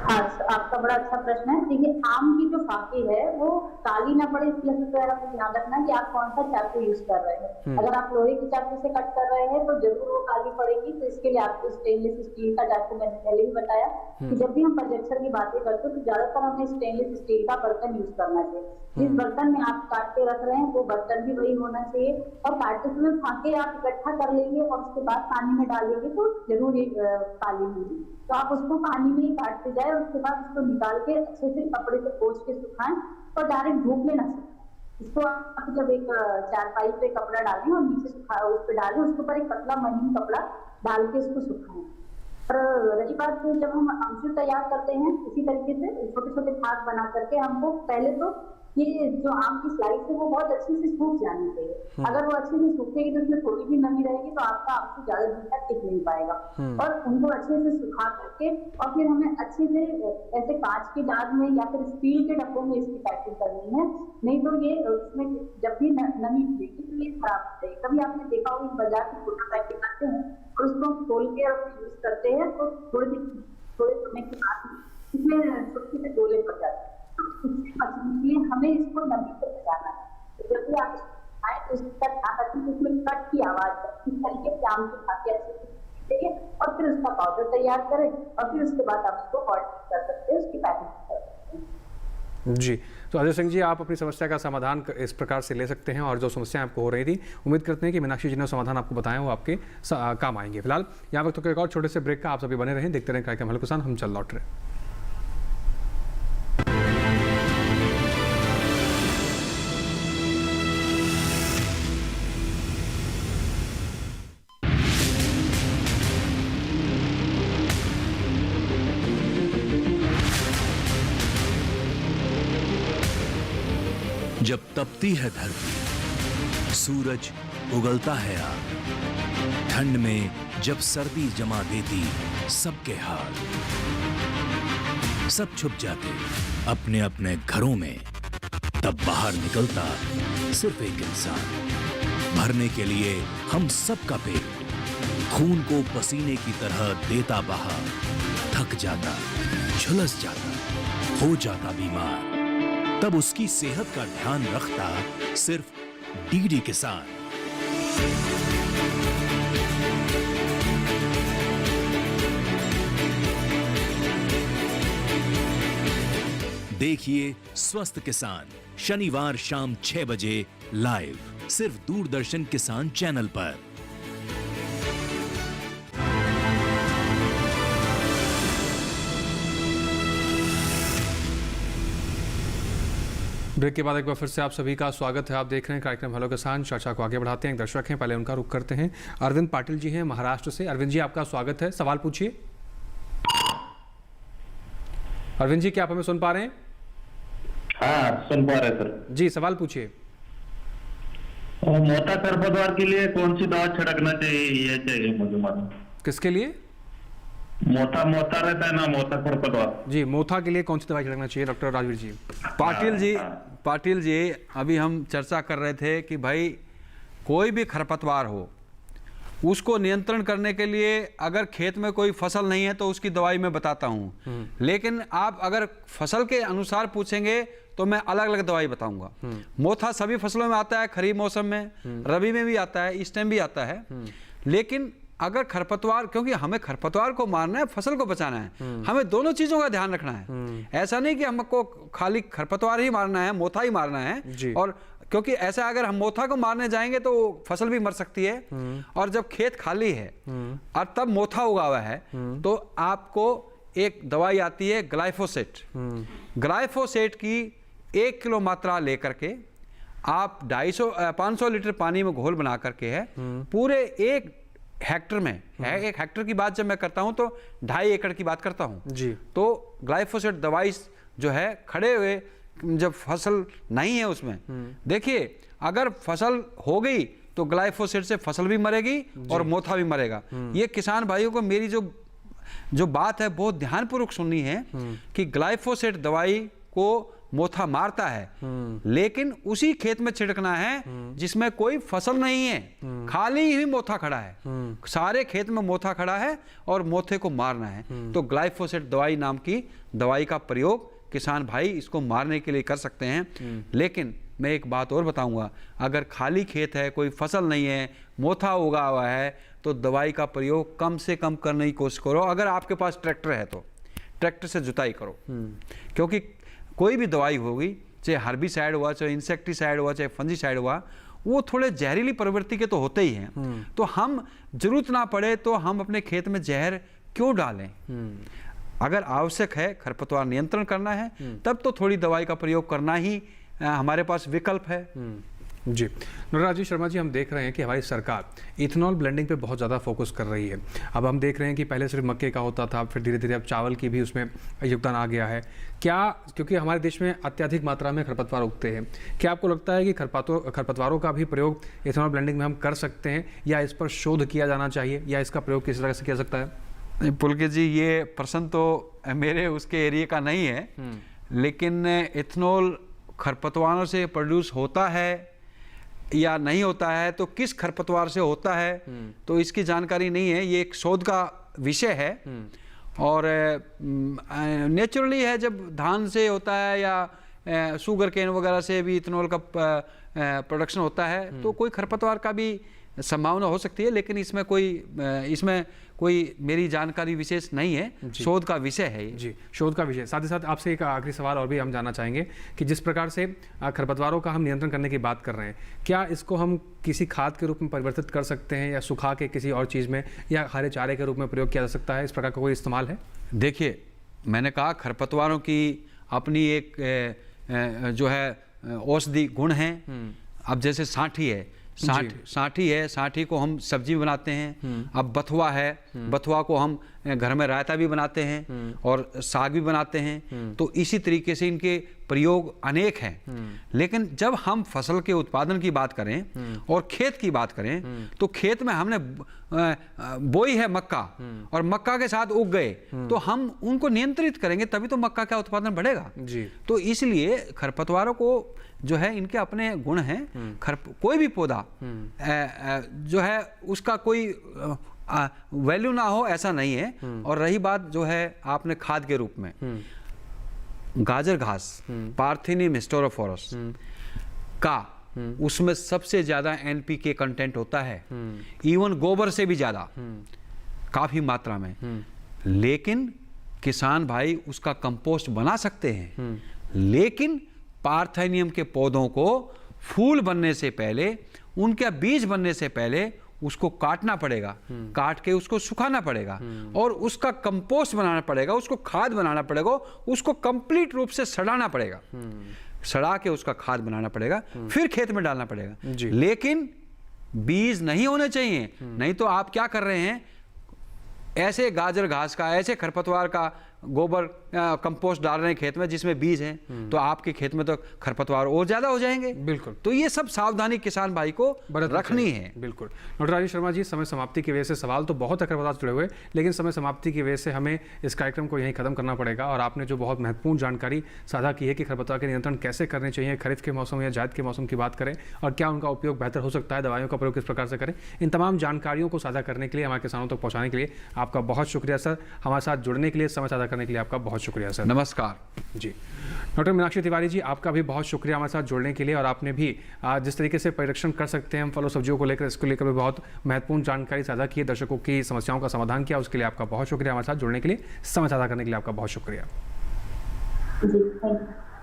हाँ, आपका बड़ा अच्छा प्रश्न है। देखिए, आम की जो फाकी है वो काली ना पड़े इसलिए सबसे पहले आपको ध्यान रखना है कि आप कौन सा चाकू यूज कर रहे हैं। अगर आप लोहे के चाकू से कट कर रहे हैं तो जरूर वो काली पड़ेगी। तो इसके लिए आपको स्टेनलेस स्टील का चाकू, मैंने पहले भी बताया कि जब भी हम प्रोजेक्शन की बातें करते हैं तो ज्यादातर हमें स्टेनलेस स्टील का बर्तन यूज करना चाहिए। जिस बर्तन में आप काट के रख रहे हैं वो बर्तन भी वही होना चाहिए, और काटते समय फाके आप इकट्ठा कर लेंगे और उसके बाद पानी में डालेंगे तो जरूर ये काली होगी। तो आप उसको पानी में ही काटते जाए और उसके बाद उसको निकाल के अच्छे से कपड़े से पोंछ के सुखाएं और डायरेक्ट धूप में न सुखाएं। इसको आप जब एक चारपाई पे कपड़ा डालें और नीचे सुखा उस पर डालें, उसके ऊपर एक पतला महीन कपड़ा डाल के इसको सुखाएं। और रही बात जब हम आमचूर तैयार करते हैं, इसी तरीके से छोटे छोटे भाग बना करके हमको पहले तो ये जो आम की स्लाइस है वो बहुत अच्छे से सूख जानी चाहिए। अगर वो अच्छे से सूखेगी तो उसमें थोड़ी भी नमी रहेगी तो आपका आमचूर ज्यादा दिन तक टिक नहीं पाएगा। और उनको अच्छे से सुखा करके और फिर हमें अच्छे से ऐसे कांच के जार में या फिर स्टील के डब्बों में इसकी पैकिंग करनी है, नहीं तो ये उसमें जब भी नमी मिलेगी तो ये खराब हो जाएगी। कभी आपने देखा होगा बाजार की छोटा पैकेट करते हैं और उसको खोल के यूज करते हैं तो थोड़े समय के बाद इसमें छोटे छोटे गोले पड़ जाते हैं। उससे बचने के लिए हमें इसको नमी से बचाना है। तो जब भी आप इसको खाएं तो इसका ध्यान रखें कि उसमें कट की आवाज इस तरीके से आम की खाके अच्छे से और फिर उसका पाउडर तैयार करें और फिर उसके बाद आप उसको कर सकते हैं, उसकी पैकिंग कर सकते हैं। जी। तो अजय सिंह जी, आप अपनी समस्या का समाधान इस प्रकार से ले सकते हैं, और जो समस्या आपको हो रही थी उम्मीद करते हैं कि मीनाक्षी जी ने समाधान आपको बताया वो आपके काम आएंगे। फिलहाल यहाँ वक्त तो एक और छोटे से ब्रेक का, आप सभी बने रहें, देखते रहें कार्यक्रम हेलो किसान, हम चल लौट रहे हैं। जब तपती है धरती, सूरज उगलता है आग, ठंड में जब सर्दी जमा देती सबके हाल, सब छुप जाते अपने अपने घरों में, तब बाहर निकलता सिर्फ एक इंसान, भरने के लिए हम सबका पेट, खून को पसीने की तरह देता बहा, थक जाता, झुलस जाता, हो जाता बीमार, तब उसकी सेहत का ध्यान रखता सिर्फ डीडी किसान। देखिए स्वस्थ किसान शनिवार शाम 6 बजे लाइव, सिर्फ दूरदर्शन किसान चैनल पर। ब्रेक के बाद एक बार फिर से आप सभी का स्वागत है। आप देख रहे हैं कार्यक्रम हेलो किसान। चर्चा को आगे बढ़ाते हैं, एक दर्शक हैं, पहले उनका रुख करते हैं। अरविंद पाटिल जी हैं महाराष्ट्र से। अरविंद जी, आपका स्वागत है, सवाल पूछिए। अरविंद जी, क्या आप हमें सुन पा रहे हैं? हाँ, सुन पा रहे सर जी, सवाल पूछिए। मोटा खरपतवार के लिए कौन सी दवा छिड़कना चाहिए, ये चाहिए मुझे मालूम। किसके लिए? मोटा रहता है ना, मोटा खरपतवार। जी, मोथा के लिए कौन सी दवाई छिड़कना चाहिए डॉक्टर राजवीर जी? पाटिल जी, अभी हम चर्चा कर रहे थे कि भाई कोई भी खरपतवार हो उसको नियंत्रण करने के लिए अगर खेत में कोई फसल नहीं है तो उसकी दवाई मैं बताता हूँ, लेकिन आप अगर फसल के अनुसार पूछेंगे तो मैं अलग अलग दवाई बताऊंगा। मोथा सभी फसलों में आता है, खरीफ मौसम में, रबी में भी आता है, इस टाइम भी आता है। लेकिन अगर खरपतवार, क्योंकि हमें खरपतवार को मारना है, फसल को बचाना है, हमें दोनों चीजों का ध्यान रखना है। ऐसा नहीं कि हमको खाली खरपतवार ही मारना है, मोथा ही मारना है और क्योंकि ऐसा अगर हम मोथा को मारने जाएंगे तो फसल भी मर सकती है। और जब खेत खाली है और तब मोथा उगा हुआ है तो आपको एक दवाई आती है ग्लाइफोसेट। ग्लाइफोसेट की 1 किलो मात्रा लेकर के आप 500 लीटर पानी में घोल बना करके है पूरे 1 हेक्टर में है। 1 हेक्टर की बात जब मैं करता हूं तो 2.5 एकड़ की बात करता हूं जी। तो ग्लाइफोसेट दवाई जो है खड़े हुए जब फसल नहीं है उसमें, देखिए अगर फसल हो गई तो ग्लाइफोसेट से फसल भी मरेगी और मोथा भी मरेगा। ये किसान भाइयों को मेरी जो बात है बहुत ध्यानपूर्वक सुननी है कि ग्लाइफोसेट दवाई को मोथा मारता है, लेकिन उसी खेत में छिड़कना है जिसमें कोई फसल नहीं है, खाली ही मोथा खड़ा है। सारे खेत में मोथा खड़ा है और मोथे को मारना है। तो ग्लाइफोसेट दवाई नाम की दवाई का प्रयोग किसान भाई इसको मारने के लिए कर सकते हैं। लेकिन मैं एक बात और बताऊंगा, अगर खाली खेत है, कोई फसल नहीं है, मोथा उगा हुआ है, तो दवाई का प्रयोग कम से कम करने की कोशिश करो। अगर आपके पास ट्रैक्टर है तो ट्रैक्टर से जुताई करो, क्योंकि कोई भी दवाई होगी, चाहे हर्बिसाइड हुआ, चाहे इंसेक्टिसाइड हुआ, चाहे फंजीसाइड हुआ, वो थोड़े जहरीली प्रवृत्ति के तो होते ही हैं। तो हम जरूरत ना पड़े तो हम अपने खेत में जहर क्यों डालें? अगर आवश्यक है, खरपतवार नियंत्रण करना है, तब तो थोड़ी दवाई का प्रयोग करना ही हमारे पास विकल्प है। जी। नटराज जी शर्मा जी, हम देख रहे हैं कि हमारी सरकार इथेनॉल ब्लेंडिंग पे बहुत ज़्यादा फोकस कर रही है। अब हम देख रहे हैं कि पहले सिर्फ मक्के का होता था, फिर धीरे धीरे अब चावल की भी उसमें योगदान आ गया है। क्या, क्योंकि हमारे देश में अत्यधिक मात्रा में खरपतवार उगते हैं, क्या आपको लगता है कि खरपतवारों का भी प्रयोग इथेनॉल ब्लेंडिंग में हम कर सकते हैं, या इस पर शोध किया जाना चाहिए, या इसका प्रयोग किस तरह से किया सकता है? पुलकित जी, ये प्रश्न तो मेरे उसके एरिया का नहीं है, लेकिन इथेनॉल खरपतवारों से प्रोड्यूस होता है या नहीं होता है, तो किस खरपतवार से होता है, तो इसकी जानकारी नहीं है। ये एक शोध का विषय है। और नेचुरली है, जब धान से होता है या शुगर केन वगैरह से भी इथेनॉल का प्रोडक्शन होता है, तो कोई खरपतवार का भी संभावना हो सकती है, लेकिन इसमें कोई मेरी जानकारी विशेष नहीं है। शोध का विषय है ये। जी, शोध का विषय। साथ ही साथ आपसे एक आखिरी सवाल और भी हम जानना चाहेंगे कि जिस प्रकार से खरपतवारों का हम नियंत्रण करने की बात कर रहे हैं, क्या इसको हम किसी खाद के रूप में परिवर्तित कर सकते हैं, या सुखा के किसी और चीज़ में, या हरे चारे के रूप में प्रयोग किया जा सकता है? इस प्रकार का कोई इस्तेमाल है? देखिए, मैंने कहा खरपतवारों की अपनी एक जो है औषधि गुण है। अब जैसे सांठी है, सांठी को हम सब्जी में बनाते हैं। अब बथुआ है, बथुआ को हम घर में रायता भी बनाते हैं और साग भी बनाते हैं। तो इसी तरीके से इनके प्रयोग अनेक हैं। लेकिन जब हम फसल के उत्पादन की बात करें और खेत की बात करें, तो खेत में हमने बोई है मक्का और मक्का के साथ उग गए, तो हम उनको नियंत्रित करेंगे तभी तो मक्का का उत्पादन बढ़ेगा। तो इसलिए खरपतवारों को जो है इनके अपने गुण हैं। कोई भी पौधा जो है उसका कोई वैल्यू ना हो ऐसा नहीं है। और रही बात जो है आपने खाद के रूप में, गाजर घास पार्थिनियम हिस्टोरोफोरस का उसमें सबसे ज्यादा एनपीके कंटेंट होता है, इवन गोबर से भी ज्यादा, काफी मात्रा में। लेकिन किसान भाई उसका कंपोस्ट बना सकते हैं, लेकिन पार्थिनियम के पौधों को फूल बनने से पहले, उनके बीज बनने से पहले उसको काटना पड़ेगा, काट के उसको सुखाना पड़ेगा और उसका कंपोस्ट बनाना पड़ेगा, उसको खाद बनाना पड़ेगा, उसको कंप्लीट रूप से सड़ाना पड़ेगा, सड़ा के उसका खाद बनाना पड़ेगा, फिर खेत में डालना पड़ेगा। लेकिन बीज नहीं होने चाहिए, नहीं तो आप क्या कर रहे हैं, ऐसे गाजर घास का, ऐसे खरपतवार का गोबर कंपोस्ट डाल रहे हैं खेत में जिसमें बीज हैं, तो आपके खेत में तो खरपतवार और ज्यादा हो जाएंगे। बिल्कुल। तो ये सब सावधानी किसान भाई को रखनी है। बिल्कुल। नटराज शर्मा जी, समय समाप्ति की वजह से सवाल तो बहुत खरपतवार जुड़े हुए, लेकिन समय समाप्ति की वजह से हमें इस कार्यक्रम को यहीं खत्म करना पड़ेगा। और आपने जो बहुत महत्वपूर्ण जानकारी साझा की है कि खरपतवार के नियंत्रण कैसे करने चाहिए, खरीफ के मौसम या जायद के मौसम की बात करें, और क्या उनका उपयोग बेहतर हो सकता है, दवाइयों का प्रयोग किस प्रकार से करें, इन तमाम जानकारियों को साझा करने के लिए, हमारे किसानों तक पहुँचाने के लिए आपका बहुत शुक्रिया सर। हमारे साथ जुड़ने के लिए, समय साझा करने के लिए आपका बहुत शुक्रिया सर। नमस्कार जी। डॉक्टर मीनाक्षी तिवारी जी, आपका भी बहुत शुक्रिया हमारे साथ जुड़ने के लिए। और आपने भी जिस तरीके से परिरक्षण कर सकते हैं हम फलों सब्जियों को लेकर, इसको लेकर भी बहुत महत्वपूर्ण जानकारी साझा की, दर्शकों की समस्याओं का समाधान किया, उसके लिए आपका बहुत शुक्रिया। हमारे साथ जुड़ने के लिए, समय साझा करने के लिए आपका बहुत शुक्रिया।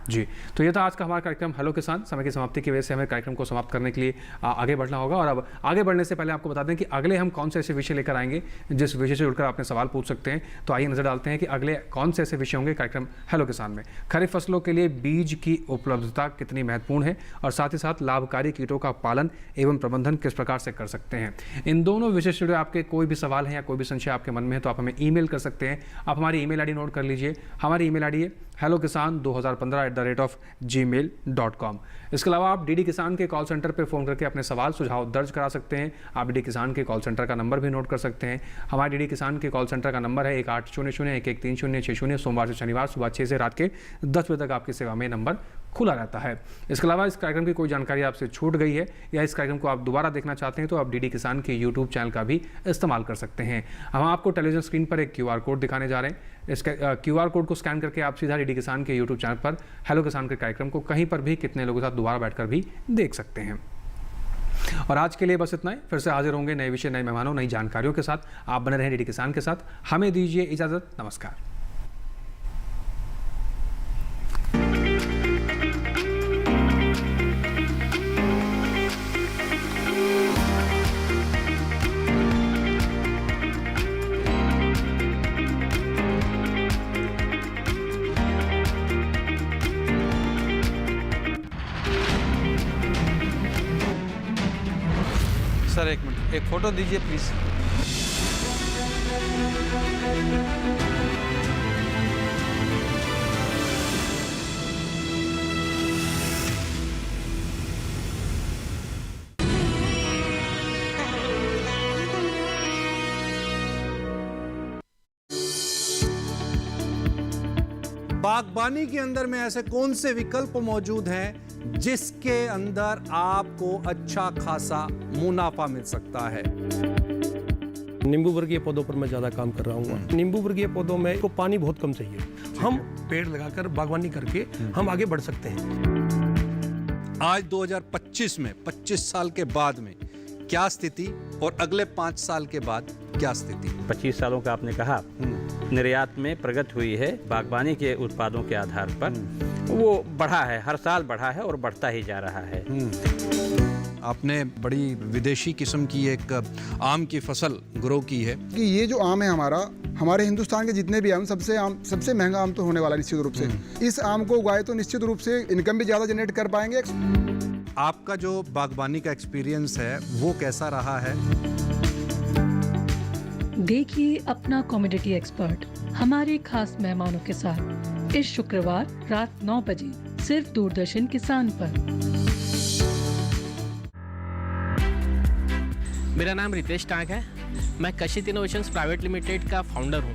जी, तो ये था आज का हमारा कार्यक्रम हेलो किसान। समय की समाप्ति की वजह से हमें कार्यक्रम को समाप्त करने के लिए आगे बढ़ना होगा, और अब आगे बढ़ने से पहले आपको बता दें कि अगले हम कौन से ऐसे विषय लेकर आएंगे जिस विषय से जुड़कर आपने सवाल पूछ सकते हैं। तो आइए नजर डालते हैं कि अगले कौन से ऐसे विषय होंगे कार्यक्रम हेलो किसान में। खरीफ फसलों के लिए बीज की उपलब्धता कितनी महत्वपूर्ण है, और साथ ही साथ लाभकारी कीटों का पालन एवं प्रबंधन किस प्रकार से कर सकते हैं। इन दोनों विषय से जुड़े आपके कोई भी सवाल है या कोई भी संशय आपके मन में है तो आप हमें ईमेल कर सकते हैं। आप हमारी ईमेल आईडी नोट कर लीजिए। हमारी ईमेल आईडी है hellokisan2015@gmail.com। इसके अलावा आप डीडी किसान के कॉल सेंटर पर फ़ोन करके अपने सवाल सुझाव दर्ज करा सकते हैं। आप डीडी किसान के कॉल सेंटर का नंबर भी नोट कर सकते हैं। हमारे डीडी किसान के कॉल सेंटर का नंबर है 1800-1130-60। सोमवार से शनिवार सुबह 6 से रात के 10 बजे तक आपकी सेवा में नंबर खुला रहता है। इसके अलावा इस कार्यक्रम की कोई जानकारी आपसे छूट गई है या इस कार्यक्रम को आप दोबारा देखना चाहते हैं तो आप डीडी किसान के यूट्यूब चैनल का भी इस्तेमाल कर सकते हैं। हम आपको टेलीविजन स्क्रीन पर एक QR कोड दिखाने जा रहे हैं। इस QR कोड को स्कैन करके आप सीधा डीडी किसान के यूट्यूब चैनल पर हेलो किसान के कार्यक्रम को कहीं पर भी कितने लोगों के साथ दोबारा बैठकर भी देख सकते हैं। और आज के लिए बस इतना ही। फिर से हाजिर होंगे नए विषय, नए मेहमानों, नई जानकारियों के साथ। आप बने रहें डीडी किसान के साथ। हमें दीजिए इजाजत। नमस्कार। सर एक मिनट, एक फ़ोटो दीजिए प्लीज़। बागबानी के अंदर में ऐसे कौन से विकल्प मौजूद हैं जिसके अंदर आपको अच्छा खासा मुनाफा मिल सकता है? नींबू वर्गीय पौधों पर मैं ज़्यादा काम कर रहा हूँ। नींबू वर्गीय पौधों में को पानी बहुत कम चाहिए। हम पेड़ लगाकर बागवानी करके हम आगे बढ़ सकते हैं। आज 2025 में 25 साल के बाद में क्या स्थिति और अगले 5 साल के बाद क्या स्थिति? 25 सालों का आपने कहा, निर्यात में प्रगति हुई है बागवानी के उत्पादों के आधार पर। वो बढ़ा है, हर साल बढ़ा है और बढ़ता ही जा रहा है। आपने बड़ी विदेशी किस्म की एक आम की फसल ग्रो की है कि ये जो आम है हमारे हिंदुस्तान के जितने भी आम सबसे महंगा आम तो होने वाला निश्चित रूप से। इस आम को उगाए तो निश्चित रूप से इनकम भी ज़्यादा जनरेट कर पाएंगे। आपका जो बागवानी का एक्सपीरियंस है वो कैसा रहा है? देखिए अपना कॉमोडिटी एक्सपर्ट हमारे खास मेहमानों के साथ इस शुक्रवार रात 9 बजे सिर्फ दूरदर्शन किसान पर। मेरा नाम रितेश टांक है। मैं कशित इनोवेशंस प्राइवेट लिमिटेड का फाउंडर हूँ।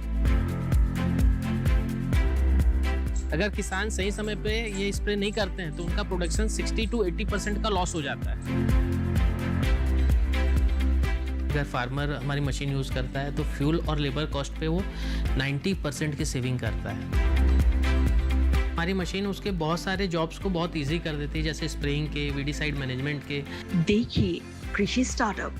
अगर किसान सही समय पे ये स्प्रे नहीं करते हैं तो उनका प्रोडक्शन 60 to 80% का लॉस हो जाता है। अगर फार्मर हमारी मशीन यूज़ करता है तो फ्यूल और लेबर कॉस्ट पे वो 90% की सेविंग करता है। हमारी मशीन उसके बहुत सारे जॉब्स को बहुत इजी कर देती है, जैसे स्प्रेइंग के, वीडीसाइड मैनेजमेंट के। देखिए कृषि स्टार्टअप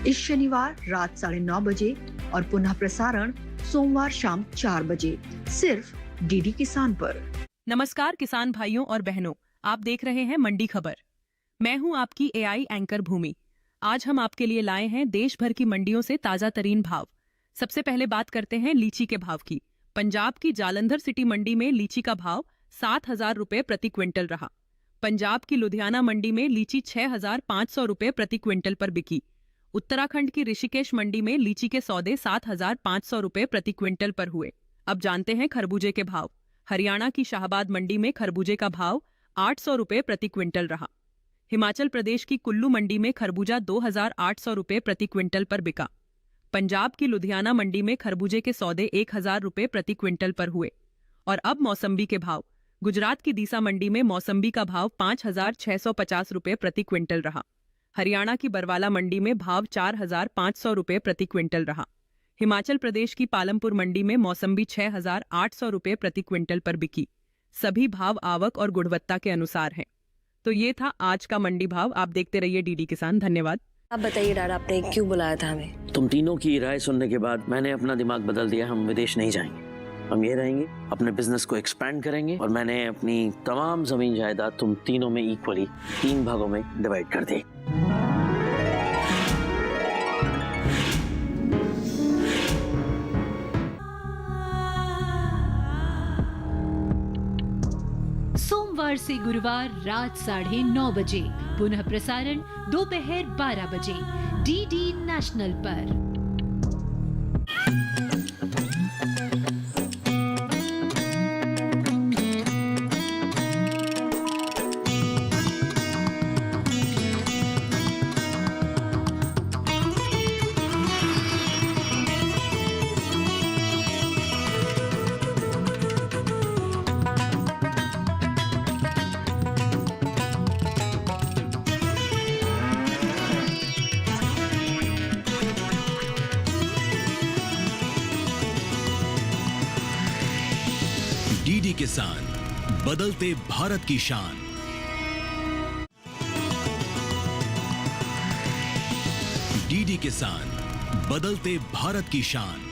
इस शनिवार रात 9:30 बजे और पुनः प्रसारण सोमवार शाम 4 बजे सिर्फ डीडी किसान पर। नमस्कार किसान भाइयों और बहनों, आप देख रहे हैं मंडी खबर। मैं हूं आपकी AI एंकर भूमि। आज हम आपके लिए लाए हैं देश भर की मंडियों से ताजा तरीन भाव। सबसे पहले बात करते हैं लीची के भाव की। पंजाब की जालंधर सिटी मंडी में लीची का भाव 7,000 रुपए प्रति क्विंटल रहा। पंजाब की लुधियाना मंडी में लीची 6,500 रुपए प्रति क्विंटल पर बिकी। उत्तराखंड की ऋषिकेश मंडी में लीची के सौदे 7,500 रुपए प्रति क्विंटल पर हुए। अब जानते हैं खरबूजे के भाव। हरियाणा की शाहबाद मंडी में खरबूजे का भाव 800 रुपए प्रति क्विंटल रहा। हिमाचल प्रदेश की कुल्लू मंडी में खरबूजा 2,800 रुपए प्रति क्विंटल पर बिका। पंजाब की लुधियाना मंडी में खरबूजे के सौदे 1,000 रुपए प्रति क्विंटल पर हुए। और अब मौसम्बी के भाव। गुजरात की दीसा मंडी में मौसम्बी का भाव 5,650 रुपए प्रति क्विंटल रहा। हरियाणा की बरवाला मंडी में भाव 4,500 रुपए प्रति क्विंटल रहा। हिमाचल प्रदेश की पालमपुर मंडी में मौसम्बी 6,800 रुपए प्रति क्विंटल पर बिकी। सभी भाव आवक और गुणवत्ता के अनुसार हैं। तो ये था आज का मंडी भाव। आप देखते रहिए डीडी किसान। धन्यवाद। आप बताइए डैड, आपने क्यों बुलाया था हमें? तुम तीनों की राय सुनने के बाद मैंने अपना दिमाग बदल दिया। हम विदेश नहीं जाएंगे। हम ये रहेंगे, अपने बिजनेस को एक्सपैंड करेंगे और मैंने अपनी तमाम जमीन जायदाद तुम तीनों में इक्वली 3 भागों में डिवाइड कर दी। सोमवार से गुरुवार रात 9:30 बजे, पुनः प्रसारण दोपहर 12 बजे, डीडी नेशनल पर। डीडी किसान, बदलते भारत की शान। डीडी किसान, बदलते भारत की शान।